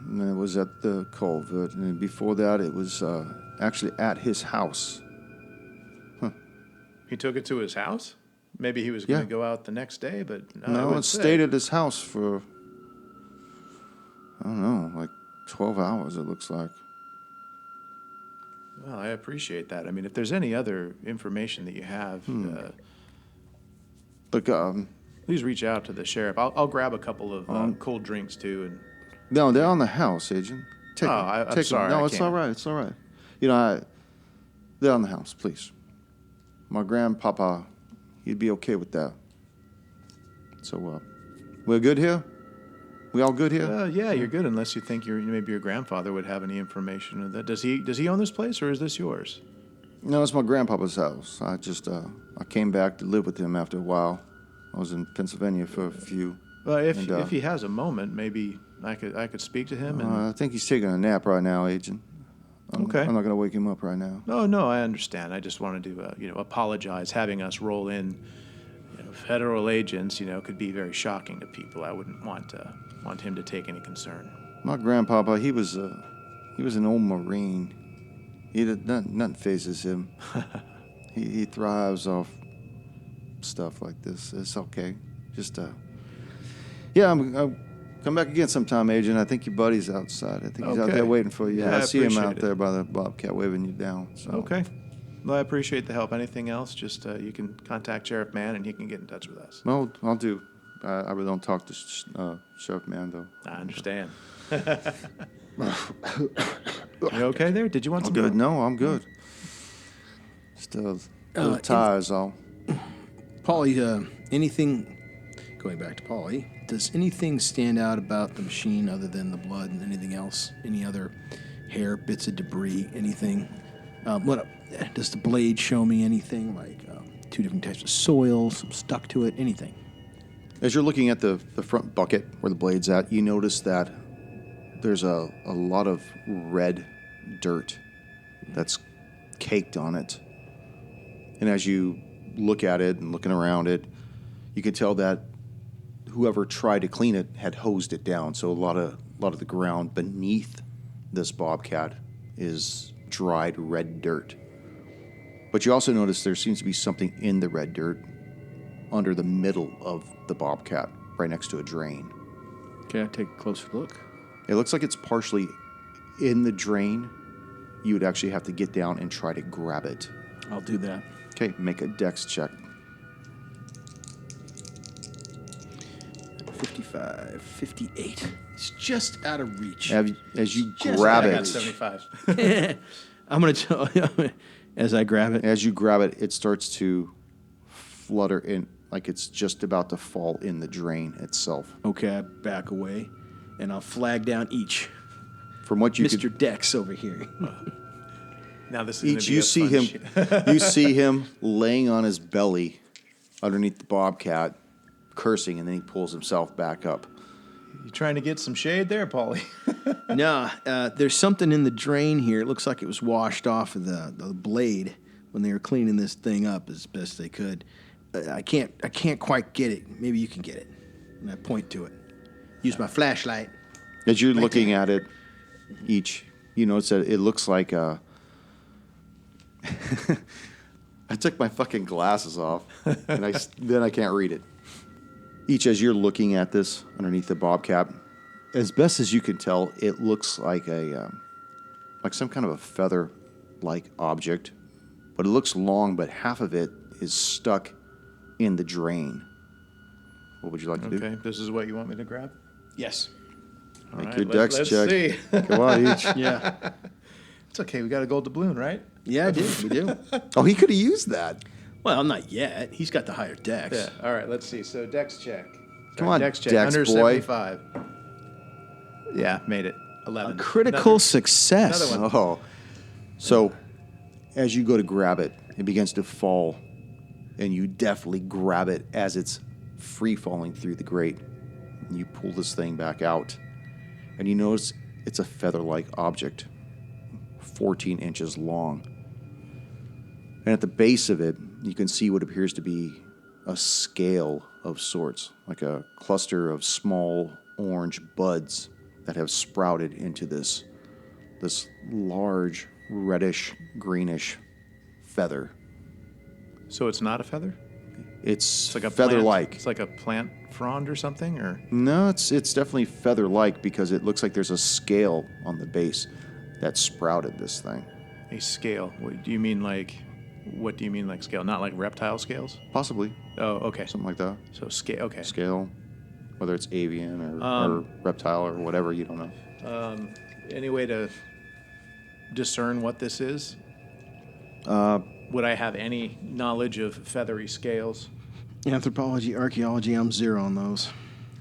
Speaker 4: And then it was at the culvert, and then before that, it was actually at his house.
Speaker 2: He took it to his house? Maybe he was going to
Speaker 4: Yeah.
Speaker 2: go out the next day, but
Speaker 4: No, it stayed at his house for I don't know, like 12 hours. It looks like.
Speaker 2: Well, I appreciate that. I mean, if there's any other information that you have,
Speaker 4: Look,
Speaker 2: please reach out to the sheriff. I'll grab a couple of cold drinks too. And
Speaker 4: no, they're on the house, Agent. Take
Speaker 2: Oh,
Speaker 4: them.
Speaker 2: I'm
Speaker 4: Take them.
Speaker 2: sorry,
Speaker 4: No,
Speaker 2: I
Speaker 4: it's
Speaker 2: can't.
Speaker 4: all right. It's all right. They're on the house, please. My grandpapa, he'd be okay with that. So, we're good here? We all good here?
Speaker 2: yeah, you're good unless you think maybe your grandfather would have any information of that. Does he own this place or is this yours?
Speaker 4: No, it's my grandpapa's house. I just, I came back to live with him after a while. I was in Pennsylvania for a few.
Speaker 2: Well, if
Speaker 4: And,
Speaker 2: he has a moment, maybe I could speak to him. And
Speaker 4: I think he's taking a nap right now, Agent.
Speaker 2: Okay.
Speaker 4: I'm not going to wake him up right now.
Speaker 2: No, I understand. I just wanted to apologize. Having us roll in federal agents, could be very shocking to people. I wouldn't want him to take any concern.
Speaker 4: My grandpapa, he was an old Marine. Nothing phases him. he thrives off stuff like this. It's okay. Just I'll come back again sometime, Agent. I think your buddy's outside. I think he's out
Speaker 2: Okay.
Speaker 4: there waiting for you.
Speaker 2: Yeah,
Speaker 4: I
Speaker 2: I
Speaker 4: see him
Speaker 2: appreciate
Speaker 4: out
Speaker 2: it.
Speaker 4: there by the Bobcat waving you down. So.
Speaker 2: Okay. Well, I appreciate the help. Anything else? Just you can contact Sheriff Mann and he can get in touch with us.
Speaker 4: Well, I'll do. I really don't talk to Sheriff Man though.
Speaker 2: I understand. You okay there? Did you want
Speaker 4: I'm
Speaker 2: some?
Speaker 4: good.
Speaker 2: more?
Speaker 4: No, I'm good. Still little tires, all.
Speaker 3: Paulie, anything, going back to Paulie, does anything stand out about the machine other than the blood and anything else? Any other hair, bits of debris, anything? Does the blade show me anything, like two different types of soil, some stuck to it, anything?
Speaker 4: As you're looking at the front bucket where the blade's at, you notice that there's a lot of red dirt that's caked on it. And as you look at it and looking around it, you can tell that whoever tried to clean it had hosed it down. So a lot of the ground beneath this bobcat is dried red dirt. But you also notice there seems to be something in the red dirt under the middle of the bobcat, right next to a drain.
Speaker 3: Okay, I take a closer look.
Speaker 4: It looks like it's partially in the drain. You would actually have to get down and try to grab it.
Speaker 3: I'll do that.
Speaker 4: Okay, make a dex check.
Speaker 3: 55, 58. It's just out of reach.
Speaker 4: As you
Speaker 3: Just
Speaker 4: grab
Speaker 2: I got
Speaker 4: it,
Speaker 2: 75.
Speaker 3: I'm going to tell you, as I grab it.
Speaker 4: as you grab it, it starts to flutter in, like it's just about to fall in the drain itself.
Speaker 3: Okay, I back away, and I'll flag down each.
Speaker 4: From what you
Speaker 3: Mr.
Speaker 4: could,
Speaker 3: Dex over here.
Speaker 2: Now this is
Speaker 4: each
Speaker 2: gonna be
Speaker 4: you
Speaker 2: a
Speaker 4: see
Speaker 2: fun
Speaker 4: him, you see him laying on his belly underneath the bobcat, cursing, and then he pulls himself back up.
Speaker 2: You trying to get some shade there, Paulie?
Speaker 3: No, there's something in the drain here. It looks like it was washed off of the blade when they were cleaning this thing up as best they could. I can't quite get it. Maybe you can get it. And I point to it. Use my flashlight.
Speaker 4: As you're looking at it, you notice that it looks like I took my fucking glasses off, and then I can't read it. As you're looking at this underneath the bobcat, as best as you can tell, it looks like like some kind of a feather-like object, but it looks long, but half of it is stuck in the drain. What would you like to do?
Speaker 2: Okay, this is what you want me to grab?
Speaker 3: Yes.
Speaker 2: All
Speaker 4: Make
Speaker 2: right,
Speaker 4: your dex
Speaker 2: let's
Speaker 4: check.
Speaker 2: see.
Speaker 4: Come on, each.
Speaker 3: Yeah.
Speaker 2: It's okay. We got a gold doubloon, right?
Speaker 3: Yeah, I did. We do.
Speaker 4: Oh, he could have used that.
Speaker 3: Well, not yet. He's got the higher Dex.
Speaker 2: Yeah. All right. Let's see. So dex check.
Speaker 4: Come on,
Speaker 2: dex check.
Speaker 4: Dex
Speaker 2: Under
Speaker 4: boy.
Speaker 2: 75. Yeah, made it. 11.
Speaker 3: Critical success.
Speaker 2: Another one.
Speaker 4: Oh. So, as you go to grab it, it begins to fall, and you definitely grab it as it's free falling through the grate. And you pull this thing back out, and you notice it's a feather-like object, 14 inches long. And at the base of it, you can see what appears to be a scale of sorts, like a cluster of small orange buds that have sprouted into this large reddish greenish feather.
Speaker 2: So it's not a feather?
Speaker 4: It's
Speaker 2: It's like a
Speaker 4: feather-like.
Speaker 2: Plant. It's like a plant frond or something, or
Speaker 4: No, it's definitely feather-like because it looks like there's a scale on the base that sprouted this thing.
Speaker 2: a scale. What do you mean like? What do you mean like scale? Not like reptile scales?
Speaker 4: Possibly
Speaker 2: Oh, okay.
Speaker 4: something like that.
Speaker 2: So scale. Okay.
Speaker 4: Scale, whether it's avian or reptile or whatever, you don't know.
Speaker 2: Any way to discern what this is? Would I have any knowledge of feathery scales?
Speaker 3: Anthropology, archaeology, I'm 0 on those.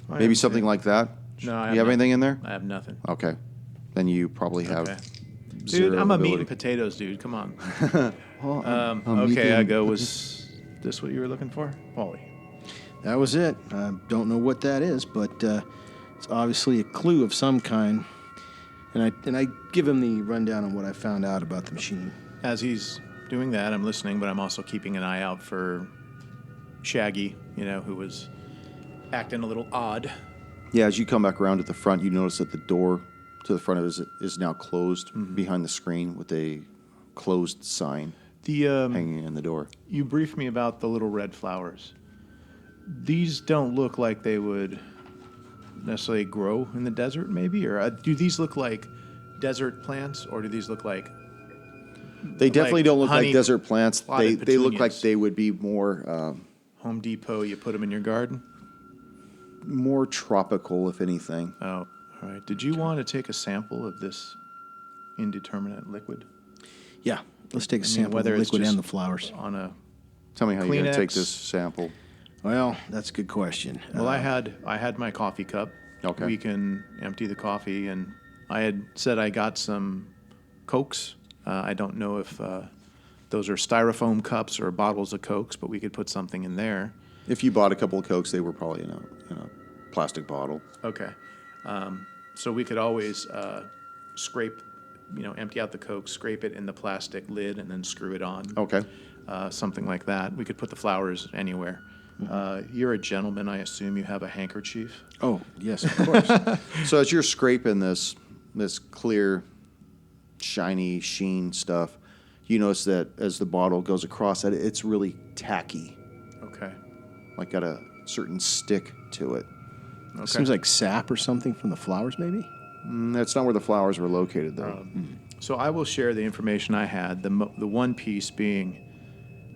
Speaker 4: Maybe something like that.
Speaker 2: No, I
Speaker 4: You have
Speaker 2: not-
Speaker 4: anything in there?
Speaker 2: I have nothing.
Speaker 4: Okay, then you probably have.
Speaker 2: Okay.
Speaker 4: zero
Speaker 2: Dude, I'm a meat
Speaker 4: ability.
Speaker 2: and potatoes dude. Come on.
Speaker 4: Well, I'm
Speaker 2: Okay, I
Speaker 4: eating-
Speaker 2: go. Was this what you were looking for, Paulie?
Speaker 3: That was it. I don't know what that is, but it's obviously a clue of some kind. And I give him the rundown on what I found out about the machine.
Speaker 2: As he's doing that, I'm listening, but I'm also keeping an eye out for Shaggy, who was acting a little odd.
Speaker 4: Yeah, as you come back around to the front, you notice that the door to the front of it is now closed behind the screen with a closed sign
Speaker 2: The
Speaker 4: hanging in the door.
Speaker 2: You briefed me about the little red flowers. These don't look like they would necessarily grow in the desert, maybe? Or do these look like desert plants, or do these look like...
Speaker 4: They definitely don't look like
Speaker 2: honey
Speaker 4: desert plants. They
Speaker 2: plotted
Speaker 4: look like
Speaker 2: petunias.
Speaker 4: they would be more
Speaker 2: Home Depot, you put them in your garden?
Speaker 4: more tropical, if anything.
Speaker 2: Oh, All right. Did you want to take a sample of this indeterminate liquid?
Speaker 3: Yeah, let's take a sample of the
Speaker 2: whether it's
Speaker 3: liquid
Speaker 2: just
Speaker 3: and the flowers.
Speaker 2: On a
Speaker 4: Tell me how you're going to take
Speaker 2: Kleenex.
Speaker 4: this sample.
Speaker 3: Well, that's a good question.
Speaker 2: Well, I had my coffee cup.
Speaker 4: Okay.
Speaker 2: We can empty the coffee, and I had said I got some Cokes. I don't know if those are styrofoam cups or bottles of Cokes, but we could put something in there.
Speaker 4: If you bought a couple of Cokes, they were probably in a plastic bottle.
Speaker 2: Okay. So we could always scrape, empty out the Coke, scrape it in the plastic lid, and then screw it on.
Speaker 4: Okay.
Speaker 2: Something like that. We could put the flowers anywhere. You're a gentleman. I assume you have a handkerchief.
Speaker 3: Oh, yes, of course.
Speaker 4: So as you're scraping this clear, shiny sheen stuff, you notice that as the bottle goes across it, it's really tacky,
Speaker 2: Okay.
Speaker 4: like got a certain stick to it.
Speaker 2: Okay.
Speaker 3: Seems like sap or something from the flowers, maybe?
Speaker 4: That's not where the flowers were located, though.
Speaker 2: So I will share the information I had. The one piece being,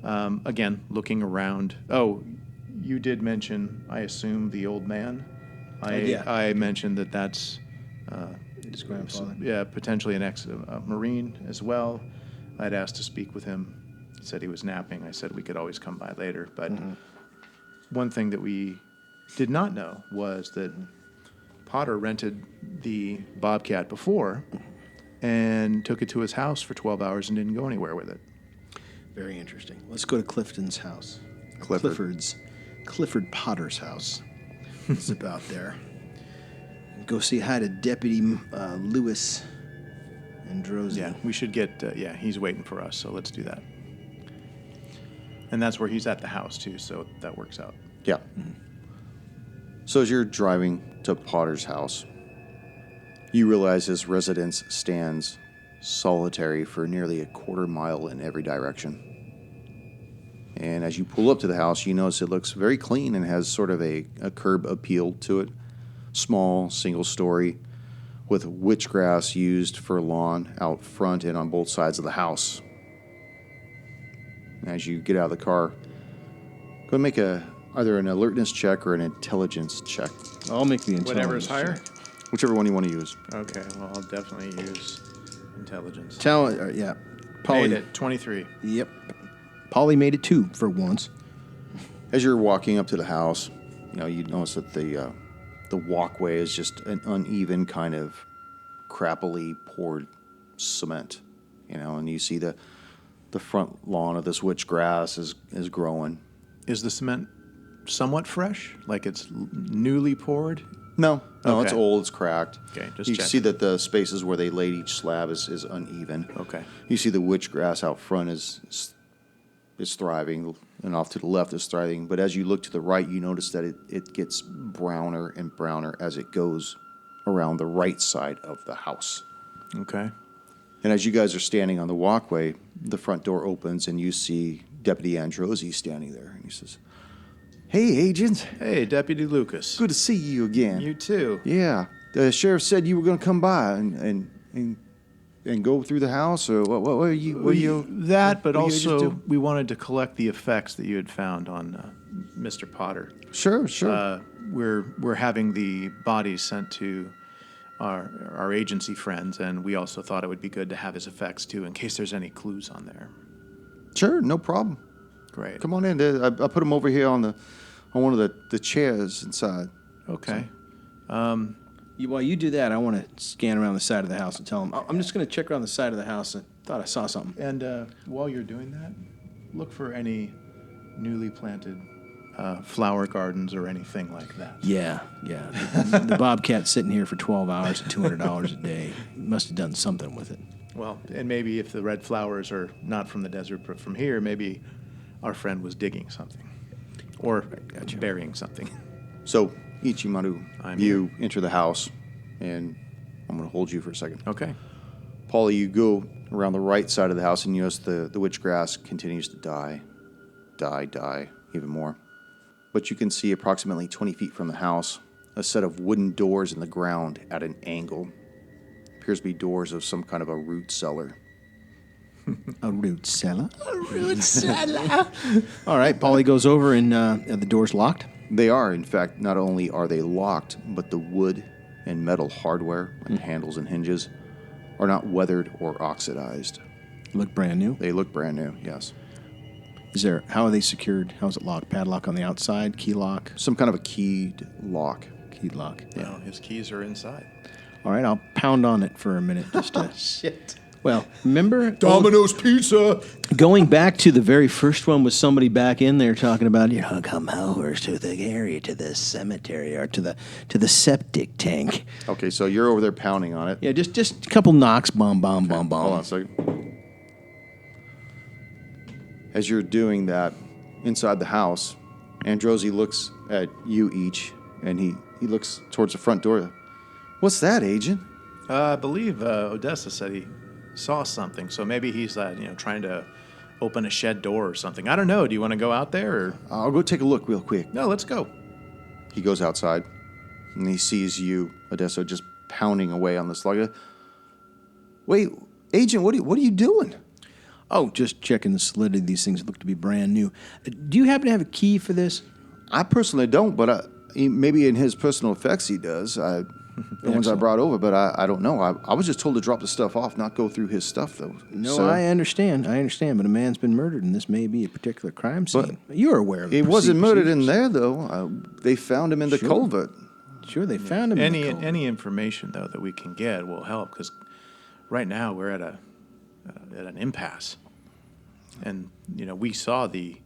Speaker 2: again, looking around. Oh, you did mention, I assume, the old man.
Speaker 3: Yeah.
Speaker 2: I mentioned that's
Speaker 3: His grandfather.
Speaker 2: potentially an ex-Marine as well. I'd asked to speak with him. He said he was napping. I said we could always come by later. But one thing that we did not know was that Potter rented the Bobcat before and took it to his house for 12 hours and didn't go anywhere with it.
Speaker 3: Very interesting. Let's go to Clifton's house.
Speaker 4: Clifford.
Speaker 3: Clifford Potter's house. It's about there. Go say hi to Deputy Lewis Androsi.
Speaker 2: Yeah, we should get, he's waiting for us, so let's do that. And that's where he's at the house, too, so that works out.
Speaker 4: Yeah. So as you're driving to Potter's house, you realize his residence stands solitary for nearly a quarter mile in every direction. And as you pull up to the house, you notice it looks very clean and has sort of a curb appeal to it. Small, single story, with witch grass used for lawn out front and on both sides of the house. As you get out of the car, go and make either an alertness check or an intelligence check,
Speaker 3: I'll make the intelligence
Speaker 2: Whatever is higher?
Speaker 3: check.
Speaker 4: whichever one you want to use.
Speaker 2: Okay, well, I'll definitely use intelligence.
Speaker 3: Yeah. Polly.
Speaker 2: Made it, 23.
Speaker 3: Yep. Polly made it 2 for once.
Speaker 4: As you're walking up to the house, you notice that the walkway is just an uneven kind of crappily poured cement, and you see the front lawn of this witch grass is growing.
Speaker 2: Is the cement somewhat fresh? Like it's newly poured?
Speaker 4: No,
Speaker 2: Okay.
Speaker 4: it's old, it's cracked.
Speaker 2: Okay, just
Speaker 4: you
Speaker 2: checking.
Speaker 4: see that the spaces where they laid each slab is uneven.
Speaker 2: Okay.
Speaker 4: You see the witch grass out front is thriving, and off to the left is thriving. But as you look to the right, you notice that it gets browner and browner as it goes around the right side of the house.
Speaker 2: Okay.
Speaker 4: And as you guys are standing on the walkway, the front door opens and you see Deputy Androsi standing there. And he says, "Hey, Agent.
Speaker 2: Hey, Deputy Lucas.
Speaker 4: Good to see you again."
Speaker 2: You too.
Speaker 4: Yeah. The sheriff said you were going to come by and go through the house, or what were you?
Speaker 2: That, but
Speaker 4: what do you
Speaker 2: also
Speaker 4: just do?
Speaker 2: we wanted to collect the effects that you had found on Mr. Potter.
Speaker 4: Sure.
Speaker 2: We're having the bodies sent to our agency friends, and we also thought it would be good to have his effects too, in case there's any clues on there.
Speaker 4: Sure, no problem.
Speaker 2: Great.
Speaker 4: Come on in. I put them over here on one of the chairs inside.
Speaker 2: Okay.
Speaker 3: While you do that, I want to scan around the side of the house and tell him. I'm just going to check around the side of the house. I thought I saw something.
Speaker 2: And while you're doing that, look for any newly planted flower gardens or anything like that.
Speaker 3: Yeah. The Bobcat's sitting here for 12 hours at $200 a day. Must have done something with it.
Speaker 2: Well, and maybe if the red flowers are not from the desert but from here, maybe our friend was digging something or burying something.
Speaker 4: So, Ichimaru,
Speaker 2: I'm
Speaker 4: you enter the house, and I'm going to hold you for a second.
Speaker 2: Okay.
Speaker 4: Paulie, you go around the right side of the house, and you notice the witch grass continues to die, even more. But you can see approximately 20 feet from the house, a set of wooden doors in the ground at an angle. Appears to be doors of some kind of a root cellar.
Speaker 3: A root cellar? All right, Polly goes over and the door's locked.
Speaker 4: They are, in fact, not only are they locked, but the wood and metal hardware, like handles and hinges, are not weathered or oxidized.
Speaker 3: Look brand new.
Speaker 4: They look brand new, yes.
Speaker 3: How are they secured? How is it locked? Padlock on the outside, key lock,
Speaker 4: Some kind of a keyed lock.
Speaker 3: key lock.
Speaker 2: Yeah. Well, his keys are inside.
Speaker 3: All right, I'll pound on it for a minute just to.
Speaker 2: Shit.
Speaker 3: Well, remember
Speaker 4: Domino's Pizza!
Speaker 3: going back to the very first one with somebody back in there talking about come over to the area, to the cemetery, or to the septic tank.
Speaker 4: Okay, so you're over there pounding on it.
Speaker 3: Yeah, just a couple knocks, bomb.
Speaker 4: Hold on a second. As you're doing that inside the house, Androzy looks at you each, and he looks towards the front door. What's that, Agent?
Speaker 2: I believe Odessa said he saw something, so maybe he's trying to open a shed door or something. I don't know. Do you want to go out there? Or?
Speaker 4: I'll go take a look real quick.
Speaker 2: No, let's go.
Speaker 4: He goes outside, and he sees you, Odessa, just pounding away on the slug. Wait, Agent, what are you doing?
Speaker 3: Oh, just checking the solidity of these things. Look to be brand new. Do you happen to have a key for this?
Speaker 4: I personally don't, but maybe in his personal effects he does. The ones I brought over, but I don't know. I was just told to drop the stuff off, not go through his stuff, though.
Speaker 3: No,
Speaker 4: So,
Speaker 3: I understand, but a man's been murdered, and this may be a particular crime scene. You're aware of the
Speaker 4: he wasn't murdered in
Speaker 3: procedures.
Speaker 4: there, though. They found him in the
Speaker 3: Sure.
Speaker 4: culvert.
Speaker 3: Sure, they found him. in the culvert.
Speaker 2: Any information though that we can get will help, because right now we're at an impasse, and we saw the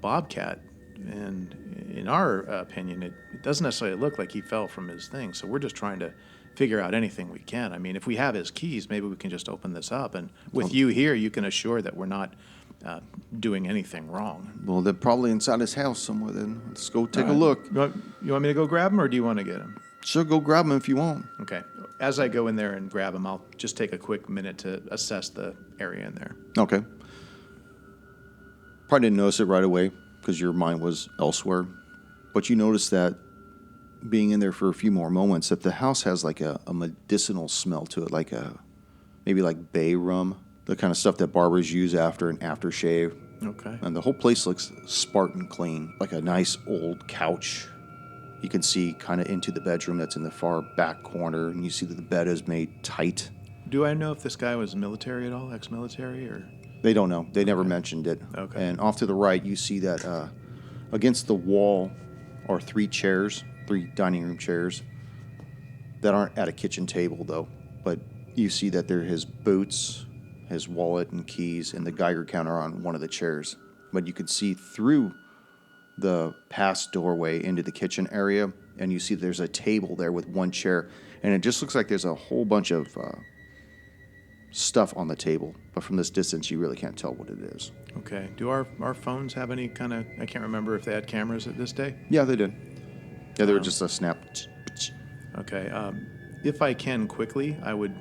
Speaker 2: bobcat, and in our opinion, it doesn't necessarily look like he fell from his thing. So we're just trying to figure out anything we can. I mean, if we have his keys, maybe we can just open this up, and with you here, you can assure that we're not doing anything wrong.
Speaker 4: Well, they're probably inside his house somewhere then. Let's go take a look.
Speaker 2: You want me to go grab him, or do you want to get him?
Speaker 4: Sure, go grab him if you want.
Speaker 2: Okay. As I go in there and grab him, I'll just take a quick minute to assess the area in there.
Speaker 4: Okay. Probably didn't notice it right away because your mind was elsewhere. But you notice that being in there for a few more moments, that the house has like a medicinal smell to it, maybe like bay rum, the kind of stuff that barbers use after an aftershave.
Speaker 2: Okay.
Speaker 4: And the whole place looks Spartan clean, like a nice old couch. You can see kind of into the bedroom that's in the far back corner, and you see that the bed is made tight.
Speaker 2: Do I know if this guy was military at all, ex-military, or?
Speaker 4: They don't know. They never mentioned it.
Speaker 2: Okay.
Speaker 4: And off to the right, you see that against the wall are three dining room chairs that aren't at a kitchen table, though. But you see that there are his boots, his wallet and keys, and the Geiger counter on one of the chairs. But you can see through the past doorway into the kitchen area, and you see there's a table there with one chair, and it just looks like there's a whole bunch of stuff on the table, but from this distance you really can't tell what it is.
Speaker 2: Okay. Do our phones have any kind of, I can't remember if they had cameras at this day?
Speaker 4: Yeah, they did. Yeah, they were just a snap.
Speaker 2: Okay. If I can quickly, I would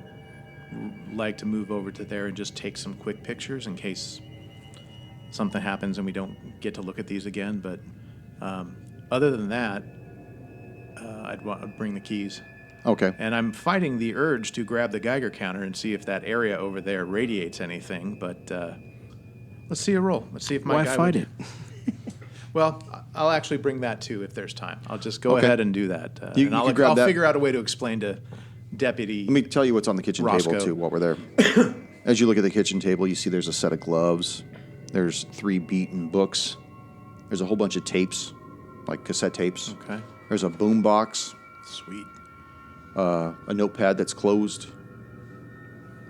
Speaker 2: like to move over to there and just take some quick pictures in case something happens and we don't get to look at these again. But other than that, I'd want to bring the keys.
Speaker 4: Okay.
Speaker 2: And I'm fighting the urge to grab the Geiger counter and see if that area over there radiates anything. But let's see a roll. Let's see if my
Speaker 3: Why
Speaker 2: guy
Speaker 3: fight
Speaker 2: would.
Speaker 3: it?
Speaker 2: Well, I'll actually bring that too if there's time. I'll just go
Speaker 4: Okay.
Speaker 2: ahead and do that.
Speaker 4: You
Speaker 2: And
Speaker 4: can
Speaker 2: I'll
Speaker 4: grab that.
Speaker 2: figure out a way to explain to Deputy.
Speaker 4: Let me tell you what's on the kitchen
Speaker 2: Roscoe.
Speaker 4: table, too, while we're there. As you look at the kitchen table, you see there's a set of gloves. There's 3 beaten books. There's a whole bunch of tapes, like cassette tapes.
Speaker 2: Okay.
Speaker 4: There's a boom box,
Speaker 2: Sweet.
Speaker 4: a notepad that's closed.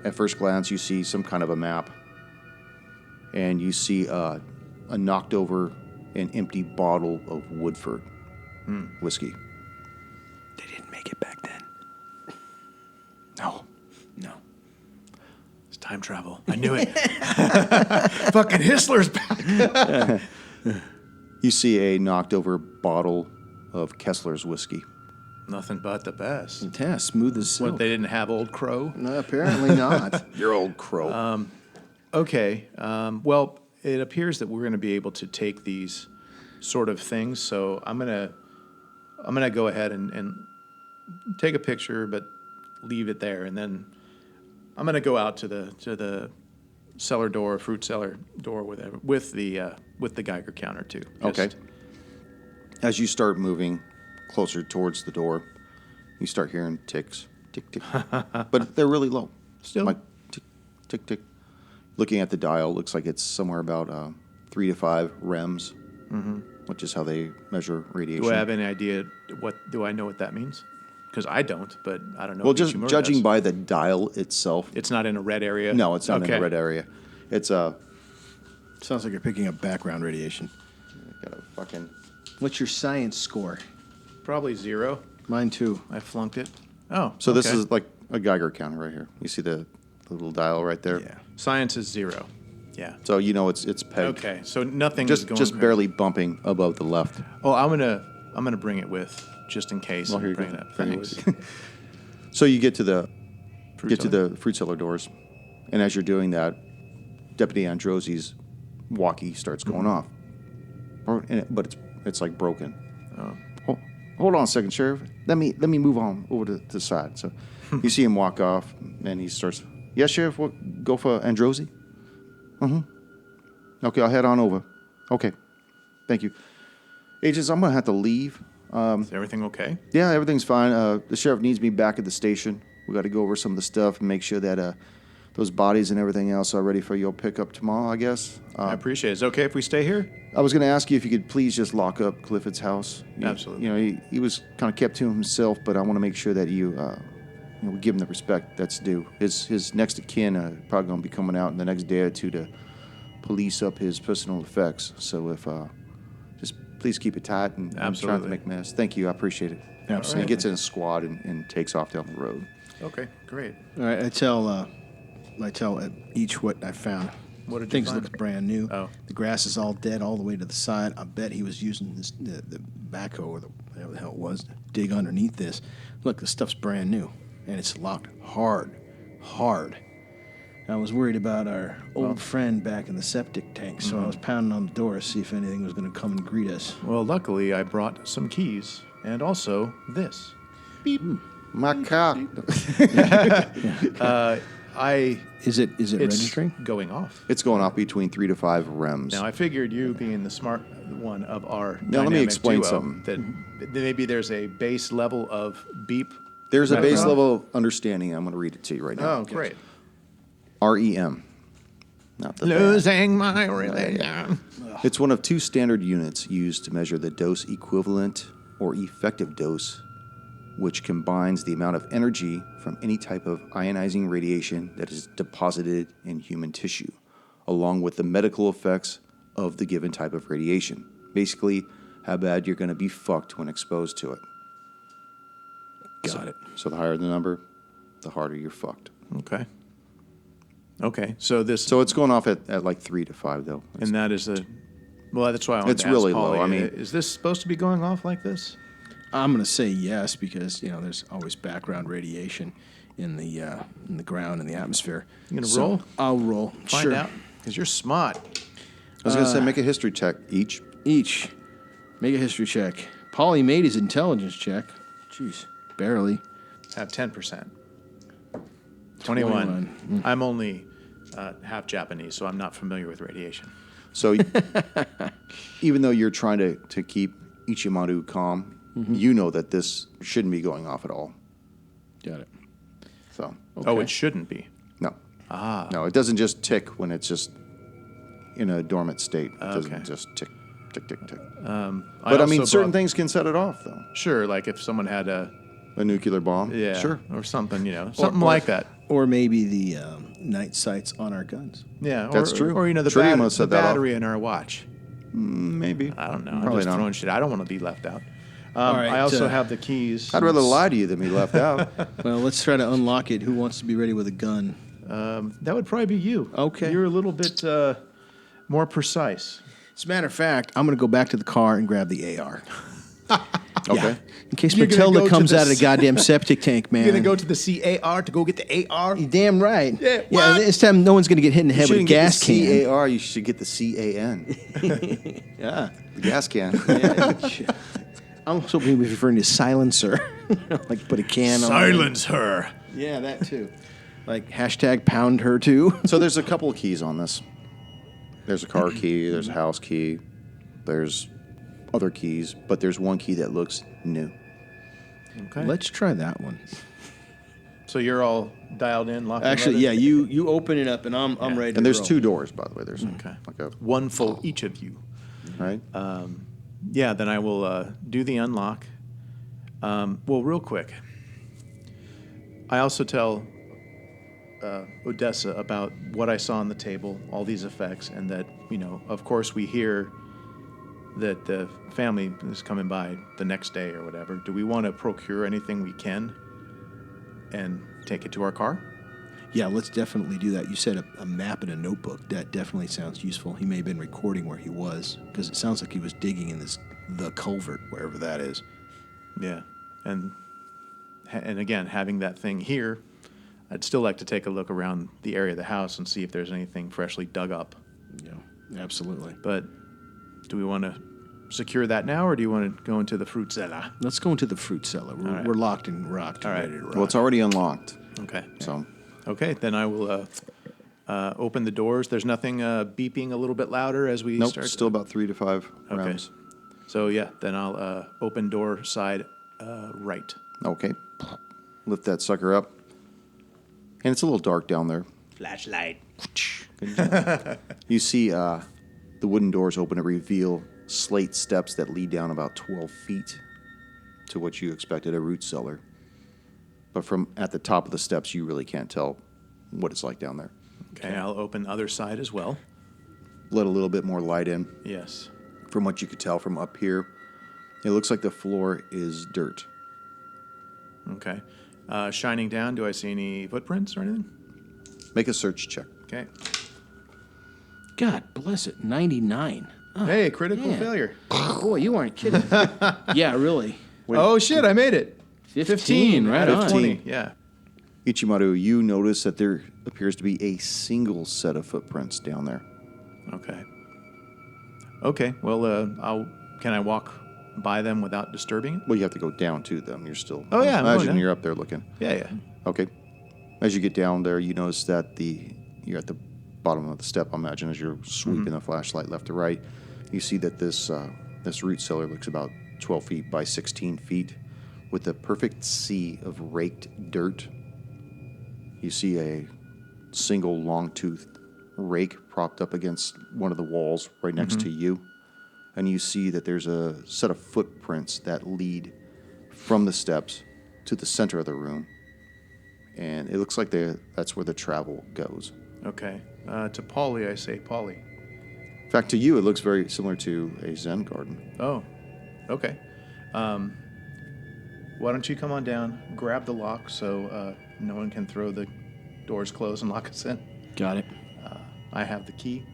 Speaker 4: At first glance, you see some kind of a map. And you see a knocked over and empty bottle of Woodford whiskey.
Speaker 3: They didn't make it back then.
Speaker 4: No.
Speaker 3: No.
Speaker 2: It's time travel. I knew it. Fucking Hitler's back.
Speaker 4: You see a knocked over bottle of Kessler's whiskey.
Speaker 2: Nothing but the best.
Speaker 3: Yeah, smooth as silk.
Speaker 2: What, they didn't have Old Crow?
Speaker 4: No, apparently not. Your old crow.
Speaker 2: Okay. Well, it appears that we're going to be able to take these sort of things. So I'm gonna go ahead and take a picture, but leave it there, and then I'm gonna go out to the cellar door, fruit cellar door, whatever, with the Geiger counter too.
Speaker 4: Okay. As you start moving closer towards the door,
Speaker 1: You start hearing ticks, tick, tick. But they're really low.
Speaker 2: Still?
Speaker 1: Like tick, tick, tick. Looking at the dial, looks like it's somewhere about 3 to 5 rems, which is how they measure radiation.
Speaker 2: Do I have any idea do I know what that means? Because I don't, but I don't know.
Speaker 1: Well,
Speaker 2: if
Speaker 1: just
Speaker 2: Ichimura
Speaker 1: judging
Speaker 2: does.
Speaker 1: by the dial itself.
Speaker 2: It's not in a red area?
Speaker 1: No, it's not in
Speaker 2: Okay.
Speaker 1: a red area. It's
Speaker 3: Sounds like you're picking up background radiation.
Speaker 1: got a fucking.
Speaker 3: What's your science score?
Speaker 2: Probably 0.
Speaker 3: Mine too.
Speaker 2: I flunked it. Oh,
Speaker 1: So this
Speaker 2: okay.
Speaker 1: is like a Geiger counter right here. You see the little dial right there.
Speaker 3: Yeah.
Speaker 2: Science is 0. Yeah.
Speaker 1: So you know it's pegged.
Speaker 2: Okay, so nothing is going
Speaker 1: Just barely bumping above the left.
Speaker 2: Oh, I'm gonna bring it with just in case.
Speaker 1: Well, here you
Speaker 2: bring
Speaker 1: go.
Speaker 2: it up.
Speaker 1: Bring it
Speaker 2: Thanks.
Speaker 1: with So you get to the
Speaker 2: Fruit
Speaker 1: the fruit cellar doors, and as you're doing that, Deputy Androsi's walkie starts going off, but it's like broken. Hold on a second, Sheriff. Let me move on over to the side. So you see him walk off, and he starts. Yes, Sheriff. Go for Androsi. Okay, I'll head on over. Okay, thank you, agents. I'm gonna have to leave.
Speaker 2: Is everything okay?
Speaker 1: Yeah, everything's fine. The sheriff needs me back at the station. We got to go over some of the stuff and make sure that those bodies and everything else are ready for your pickup tomorrow, I guess.
Speaker 2: I appreciate it. Is it okay if we stay here?
Speaker 1: I was going to ask you if you could please just lock up Clifford's house.
Speaker 2: Absolutely.
Speaker 1: You know, he was kind of kept to himself, but I want to make sure that you give him the respect that's due. His next of kin are probably going to be coming out in the next day or two to police up his personal effects. So if just please keep it tight and try not
Speaker 2: Absolutely.
Speaker 1: to make mess. Thank you. I appreciate it.
Speaker 3: Absolutely.
Speaker 1: And he gets in a squad and takes off down the road.
Speaker 2: Okay, great.
Speaker 3: All right, I tell each what I found.
Speaker 2: What did you
Speaker 3: Things
Speaker 2: find?
Speaker 3: look brand new.
Speaker 2: Oh.
Speaker 3: The grass is all dead all the way to the side. I bet he was using the backhoe or whatever the hell it was to dig underneath this. Look, the stuff's brand new, and it's locked hard. I was worried about our old friend back in the septic tank, so I was pounding on the door to see if anything was going to come and greet us.
Speaker 2: Well, luckily I brought some keys and also this.
Speaker 1: My car.
Speaker 3: Is it
Speaker 2: It's
Speaker 3: registering?
Speaker 2: going off.
Speaker 1: It's going off between 3 to 5 rems.
Speaker 2: Now I figured you being the smart one of our
Speaker 1: Now, let me
Speaker 2: dynamic
Speaker 1: explain
Speaker 2: duo,
Speaker 1: something.
Speaker 2: that maybe there's a base level of beep.
Speaker 1: There's a base
Speaker 2: background.
Speaker 1: level of understanding. I'm going to read it to you right now.
Speaker 2: Oh, great.
Speaker 1: REM. Not the bad.
Speaker 2: Losing my religion.
Speaker 1: It's one of 2 standard units used to measure the dose equivalent or effective dose, which combines the amount of energy from any type of ionizing radiation that is deposited in human tissue, along with the medical effects of the given type of radiation. Basically, how bad you're going to be fucked when exposed to it.
Speaker 3: Got it.
Speaker 1: So the higher the number, the harder you're fucked.
Speaker 2: Okay. So this.
Speaker 1: So it's going off at like 3 to 5, though.
Speaker 2: and that is a. Well, that's why I wanted
Speaker 1: It's
Speaker 2: to ask
Speaker 1: really
Speaker 2: Paulie,
Speaker 1: low. I mean-
Speaker 2: is this supposed to be going off like this?
Speaker 3: I'm going to say yes because there's always background radiation in the ground and the atmosphere.
Speaker 2: You gonna roll?
Speaker 3: I'll roll.
Speaker 2: Find
Speaker 3: sure.
Speaker 2: out because you're smart.
Speaker 1: I was going to say make a history check each.
Speaker 3: Each. Make a history check. Paulie made his intelligence check. Jeez, barely.
Speaker 2: Have 10%. 21. I'm only half Japanese, so I'm not familiar with radiation.
Speaker 1: So even though you're trying to keep Ichimaru calm, you know that this shouldn't be going off at all.
Speaker 3: Got it.
Speaker 1: So
Speaker 2: Oh, it shouldn't be.
Speaker 1: no. No, it doesn't just tick when it's just in a dormant state. It doesn't just tick, tick, tick, tick. But I mean,
Speaker 2: also
Speaker 1: certain
Speaker 2: brought-
Speaker 1: things can set it off, though.
Speaker 2: Sure, like if someone had a
Speaker 1: A nuclear bomb.
Speaker 2: sure or something, something like that.
Speaker 3: Or maybe the night sights on our guns.
Speaker 2: Yeah,
Speaker 1: That's true.
Speaker 2: Or the,
Speaker 1: Tritium must
Speaker 2: the
Speaker 1: set that off.
Speaker 2: battery in our watch.
Speaker 1: Maybe.
Speaker 2: I don't know.
Speaker 1: Probably
Speaker 2: I'm just
Speaker 1: not.
Speaker 2: throwing shit. I don't want to be left out.
Speaker 3: All right,
Speaker 2: I also have the keys.
Speaker 1: I'd rather lie to you than be left out.
Speaker 3: Well, let's try to unlock it. Who wants to be ready with a gun?
Speaker 2: That would probably be you.
Speaker 3: Okay.
Speaker 2: You're a little bit more precise.
Speaker 3: As a matter of fact, I'm going to go back to the car and grab the AR.
Speaker 1: Okay.
Speaker 3: In case
Speaker 2: You're gonna go
Speaker 3: Matilda
Speaker 2: to
Speaker 3: comes
Speaker 2: the
Speaker 3: out of the goddamn septic tank, man.
Speaker 2: You're going to go to the CAR to go get the AR?
Speaker 3: You're damn right.
Speaker 2: Yeah,
Speaker 3: Yeah,
Speaker 2: what?
Speaker 3: this time no one's going to get hit in the
Speaker 1: You
Speaker 3: head with a
Speaker 1: shouldn't get
Speaker 3: gas
Speaker 1: the
Speaker 3: can.
Speaker 1: CAR, you should get the CAN.
Speaker 3: Yeah.
Speaker 1: The gas can.
Speaker 3: I'm hoping he was referring to silencer. Like put a can on.
Speaker 2: Silence her.
Speaker 3: Yeah, that too. Like hashtag pound her too.
Speaker 1: So there's a couple of keys on this. There's a car key, there's a house key, there's other keys, but there's one key that looks new.
Speaker 2: Okay.
Speaker 3: Let's try that one.
Speaker 2: So you're all dialed in, locked
Speaker 3: Actually,
Speaker 2: in.
Speaker 3: yeah, you open it up, and I'm ready to
Speaker 4: And there's
Speaker 3: roll.
Speaker 4: 2 doors, by the way. There's
Speaker 2: Okay.
Speaker 4: like a
Speaker 2: One for each of you.
Speaker 4: right.
Speaker 2: Yeah, then I will do the unlock. Well, real quick, I also tell Odessa about what I saw on the table, all these effects, and that, of course we hear that the family is coming by the next day or whatever. Do we want to procure anything we can and take it to our car?
Speaker 3: Yeah, let's definitely do that. You said a map and a notebook. That definitely sounds useful. He may have been recording where he was, because it sounds like he was digging in the culvert, wherever that is.
Speaker 2: Yeah, and again, having that thing here, I'd still like to take a look around the area of the house and see if there's anything freshly dug up.
Speaker 3: Yeah, absolutely.
Speaker 2: But do we want to secure that now, or do you want to go into the fruit cellar?
Speaker 3: Let's go into the fruit cellar. We're locked and rocked and
Speaker 2: All right.
Speaker 3: ready to rock.
Speaker 4: Well, it's already unlocked.
Speaker 2: Okay.
Speaker 4: So
Speaker 2: Okay, then I will open the doors. There's nothing beeping a little bit louder as we
Speaker 4: nope,
Speaker 2: start?
Speaker 4: still about 3 to 5
Speaker 2: Okay.
Speaker 4: rounds.
Speaker 2: So, yeah, then I'll open door side right.
Speaker 4: Okay. Lift that sucker up. And it's a little dark down there.
Speaker 2: Flashlight.
Speaker 4: You see the wooden doors open to reveal slate steps that lead down about 12 feet to what you expected a root cellar. But from at the top of the steps, you really can't tell what it's like down there.
Speaker 2: Okay, I'll open other side as well.
Speaker 4: Let a little bit more light in.
Speaker 2: Yes.
Speaker 4: From what you could tell from up here, it looks like the floor is dirt.
Speaker 2: Okay. Shining down, do I see any footprints or anything?
Speaker 4: Make a search check.
Speaker 2: Okay.
Speaker 3: God bless it, 99. Oh,
Speaker 2: Hey, critical
Speaker 3: man.
Speaker 2: failure.
Speaker 3: Boy, you aren't kidding. Yeah, really.
Speaker 2: Oh, shit, I made it.
Speaker 3: 15, right
Speaker 2: out of
Speaker 3: on.
Speaker 2: 20, yeah.
Speaker 4: Ichimaru, you notice that there appears to be a single set of footprints down there.
Speaker 2: Okay. Okay, well, can I walk by them without disturbing it?
Speaker 4: Well, you have to go down to them. You're still.
Speaker 2: Oh, yeah, I'm going
Speaker 4: Imagine
Speaker 2: down.
Speaker 4: you're up there looking.
Speaker 2: Yeah.
Speaker 4: Okay. As you get down there, you notice that you're at the bottom of the step. I imagine as you're sweeping the flashlight left to right, you see that this root cellar looks about 12 feet by 16 feet, with a perfect sea of raked dirt. You see a single long-toothed rake propped up against one of the walls right next to you, and you see that there's a set of footprints that lead from the steps to the center of the room. And it looks like that's where the travel goes.
Speaker 2: Okay. To Polly, I say Polly.
Speaker 4: In fact, to you, it looks very similar to a Zen garden.
Speaker 2: Oh, okay. Why don't you come on down, grab the lock so no one can throw the doors closed and lock us in.
Speaker 3: Got it.
Speaker 2: I have the key,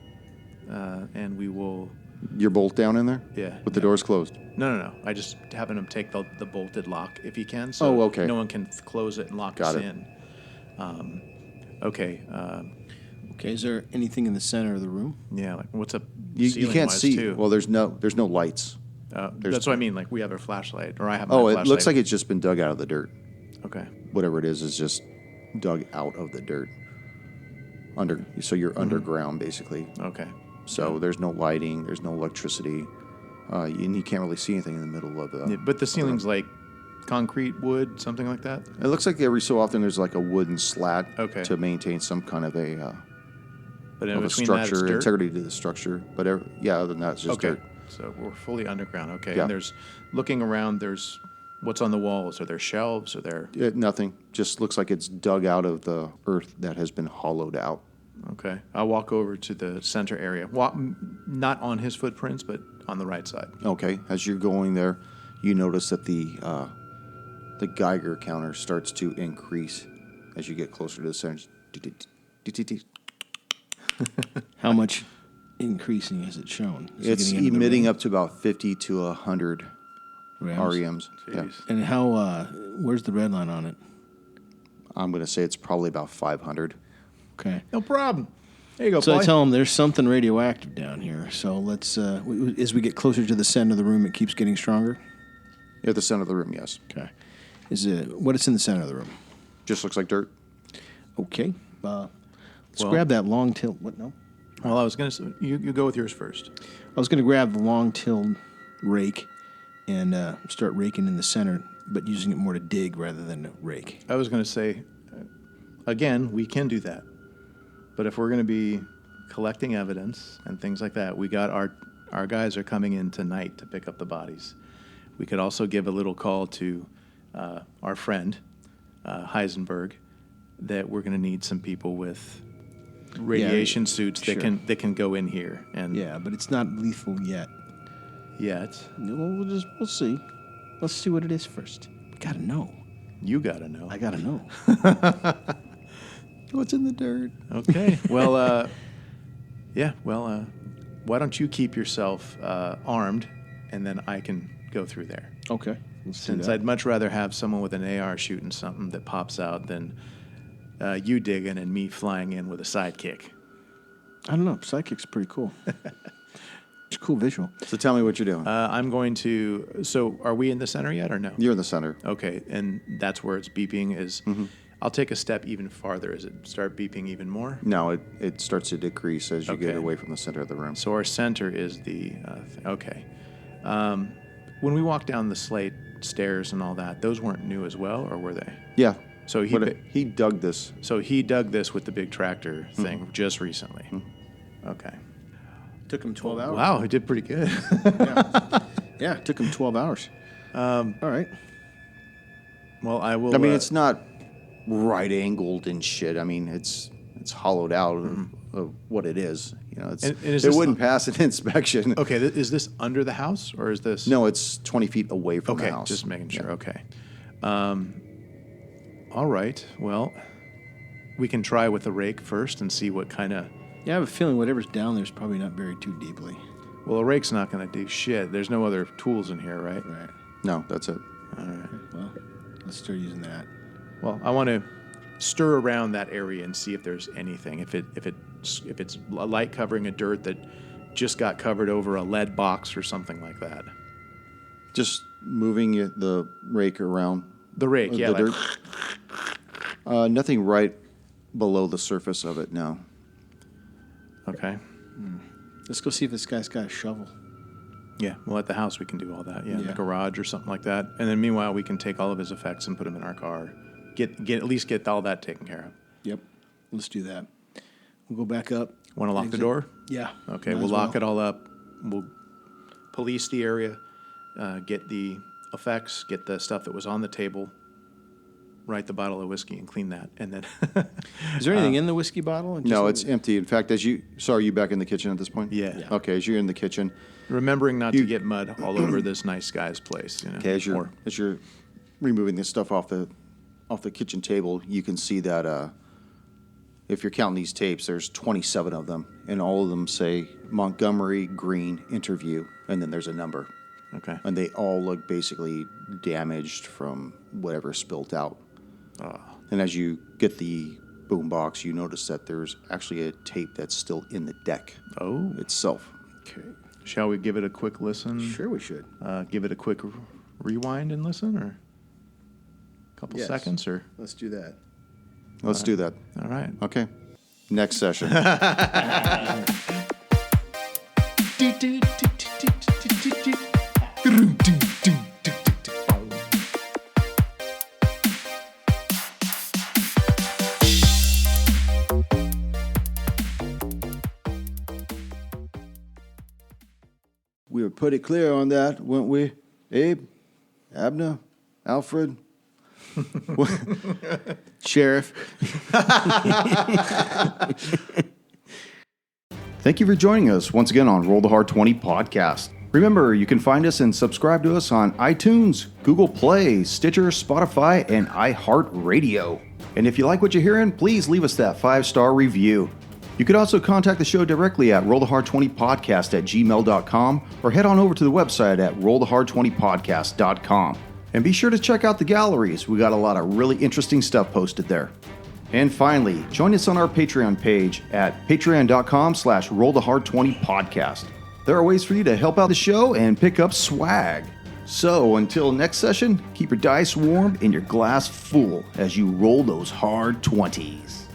Speaker 2: and we will...
Speaker 4: Your bolt down in there?
Speaker 2: Yeah.
Speaker 4: With the doors closed?
Speaker 2: No. I just having him take the bolted lock if he can, so
Speaker 4: Oh, okay.
Speaker 2: no one can close it and lock
Speaker 4: Got
Speaker 2: us
Speaker 4: it.
Speaker 2: in. Okay.
Speaker 3: Okay, is there anything in the center of the room?
Speaker 2: Yeah, like what's up
Speaker 4: You can't
Speaker 2: ceiling-wise,
Speaker 4: see.
Speaker 2: too?
Speaker 4: Well, there's no lights.
Speaker 2: That's what I mean. Like we have a flashlight, or I have my
Speaker 4: Oh,
Speaker 2: flashlight.
Speaker 4: it looks like it's just been dug out of the dirt.
Speaker 2: Okay.
Speaker 4: Whatever it is just dug out of the dirt. So you're underground, basically.
Speaker 2: Okay.
Speaker 4: So there's no lighting, there's no electricity, and you can't really see anything in the middle of
Speaker 2: Yeah, but the ceiling's like concrete, wood, something like that.
Speaker 4: It looks like every so often there's like a wooden slat
Speaker 2: Okay.
Speaker 4: to maintain some kind of a
Speaker 2: But in
Speaker 4: of a
Speaker 2: between that, it's
Speaker 4: structure,
Speaker 2: dirt?
Speaker 4: integrity to the structure. But other than that, it's just
Speaker 2: Okay.
Speaker 4: dirt.
Speaker 2: So we're fully underground. Okay.
Speaker 4: Yeah.
Speaker 2: And there's looking around. There's what's on the walls. Are there shelves? Are there?
Speaker 4: Nothing. Just looks like it's dug out of the earth that has been hollowed out.
Speaker 2: Okay. I'll walk over to the center area. Not on his footprints, but on the right side.
Speaker 4: Okay. As you're going there, you notice that the Geiger counter starts to increase as you get closer to the center.
Speaker 3: How much increasing is it shown? Is it
Speaker 4: It's
Speaker 3: getting into the
Speaker 4: emitting
Speaker 3: range?
Speaker 4: up to about 50 to 100
Speaker 3: Rams?
Speaker 4: REMs. Yeah.
Speaker 2: Jeez.
Speaker 3: And how? Where's the red line on it?
Speaker 4: I'm going to say it's probably about 500.
Speaker 3: Okay.
Speaker 2: No problem. There you go,
Speaker 3: So I
Speaker 2: Paulie.
Speaker 3: tell them there's something radioactive down here. So let's, as we get closer to the center of the room, it keeps getting stronger.
Speaker 4: At the center of the room, yes.
Speaker 3: Okay. What is in the center of the room?
Speaker 4: Just looks like dirt.
Speaker 3: Okay. Let's
Speaker 2: Well-
Speaker 3: grab that long tilt. What? No.
Speaker 2: Well, I was going to say, you go with yours first.
Speaker 3: I was going to grab the long-tilled rake and start raking in the center, but using it more to dig rather than to rake.
Speaker 2: I was going to say, again, we can do that. But if we're going to be collecting evidence and things like that, we got our guys are coming in tonight to pick up the bodies. We could also give a little call to our friend, Heisenberg, that we're going to need some people with radiation suits that can go in here. And
Speaker 3: Yeah, but it's not lethal yet.
Speaker 2: yet.
Speaker 3: We'll see. Let's see what it is first. We gotta know.
Speaker 2: You got to know.
Speaker 3: I gotta know. What's in the dirt?
Speaker 2: Okay. Well, why don't you keep yourself armed, and then I can go through there.
Speaker 3: Okay.
Speaker 2: Since I'd much rather have someone with an AR shooting something that pops out than you digging and me flying in with a sidekick.
Speaker 3: I don't know. Psychic's pretty cool. It's a cool visual.
Speaker 4: So tell me what you're doing.
Speaker 2: I'm going to... So are we in the center yet or no?
Speaker 4: You're in the center.
Speaker 2: Okay, and that's where it's beeping is...
Speaker 4: Mm-hmm.
Speaker 2: I'll take a step even farther. Does it start beeping even more?
Speaker 4: No, it starts to decrease as you get
Speaker 2: Okay.
Speaker 4: away from the center of the room.
Speaker 2: So our center is the... okay. When we walked down the slate stairs and all that, those weren't new as well, or were they?
Speaker 4: Yeah.
Speaker 2: So
Speaker 4: he dug this.
Speaker 2: So he dug this with the big tractor thing just recently. Okay.
Speaker 3: Took him 12 hours.
Speaker 2: Wow, he did pretty good.
Speaker 3: Yeah, it took him 12 hours. All right.
Speaker 2: Well, I will...
Speaker 4: I mean, it's not right angled and shit. I mean, it's hollowed out of what it is. You know,
Speaker 2: And is
Speaker 4: it
Speaker 2: this
Speaker 4: wouldn't pass an inspection.
Speaker 2: Okay, is this under the house, or is this...
Speaker 4: No, it's 20 feet away from
Speaker 2: Okay,
Speaker 4: the house.
Speaker 2: just making sure.
Speaker 4: Yeah.
Speaker 2: Okay. All right. Well, we can try with the rake first and see what kind of...
Speaker 3: Yeah, I have a feeling whatever's down there is probably not buried too deeply.
Speaker 2: Well, a rake's not going to do shit. There's no other tools in here, right?
Speaker 3: Right.
Speaker 4: No, that's it.
Speaker 2: All right.
Speaker 3: Well, let's start using that.
Speaker 2: Well, I want to stir around that area and see if there's anything. If it's a light covering a dirt that just got covered over a lead box or something like that.
Speaker 4: Just moving the rake around.
Speaker 2: The rake, yeah.
Speaker 4: The
Speaker 2: Like,
Speaker 4: dirt. Nothing right below the surface of it, no.
Speaker 2: okay.
Speaker 3: Let's go see if this guy's got a shovel.
Speaker 2: Yeah, well, at the house we can do all that. Yeah, in the
Speaker 3: Yeah.
Speaker 2: garage or something like that. And then meanwhile, we can take all of his effects and put them in our car. At least get all that taken care of.
Speaker 3: Yep. Let's do that. We'll go back up.
Speaker 2: Want to lock the door?
Speaker 3: Yeah.
Speaker 2: Okay,
Speaker 3: might
Speaker 2: we'll
Speaker 3: as
Speaker 2: lock
Speaker 3: well.
Speaker 2: it all up. We'll police the area, get the effects, get the stuff that was on the table, write the bottle of whiskey and clean that, and then...
Speaker 3: Is there anything in the whiskey bottle?
Speaker 4: No, it's empty. In fact, are you back in the kitchen at this point?
Speaker 2: Yeah. Yeah.
Speaker 4: Okay, as you're in the kitchen,
Speaker 2: Remembering not to get mud all over this nice guy's place. You know?
Speaker 4: okay, as you're removing this stuff off the kitchen table, you can see that if you're counting these tapes, there's 27 of them, and all of them say Montgomery Green interview, and then there's a number.
Speaker 2: Okay.
Speaker 4: And they all look basically damaged from whatever spilt out. And as you get the boom box, you notice that there's actually a tape that's still in the deck
Speaker 2: Oh.
Speaker 4: itself.
Speaker 3: Okay.
Speaker 2: Shall we give it a quick listen?
Speaker 3: Sure we should.
Speaker 2: Give it a quick rewind and listen, or a couple
Speaker 3: Yes.
Speaker 2: seconds, or...
Speaker 3: Let's do that.
Speaker 4: Let's do that.
Speaker 2: All right.
Speaker 4: Okay. Next session. We were pretty clear on that, weren't we? Abe, Abner, Alfred.
Speaker 3: Sheriff.
Speaker 1: Thank you for joining us once again on Roll the Hard 20 podcast. Remember, you can find us and subscribe to us on iTunes, Google Play, Stitcher, Spotify, and iHeart Radio. And if you like what you're hearing, please leave us that 5-star review. You could also contact the show directly at rollthehard20podcast@gmail.com or head on over to the website at rollthehard20podcast.com. And be sure to check out the galleries. We got a lot of really interesting stuff posted there. And finally, join us on our Patreon page at patreon.com/rollthehard20podcast. There are ways for you to help out the show and pick up swag. So until next session, keep your dice warm and your glass full as you roll those hard 20s.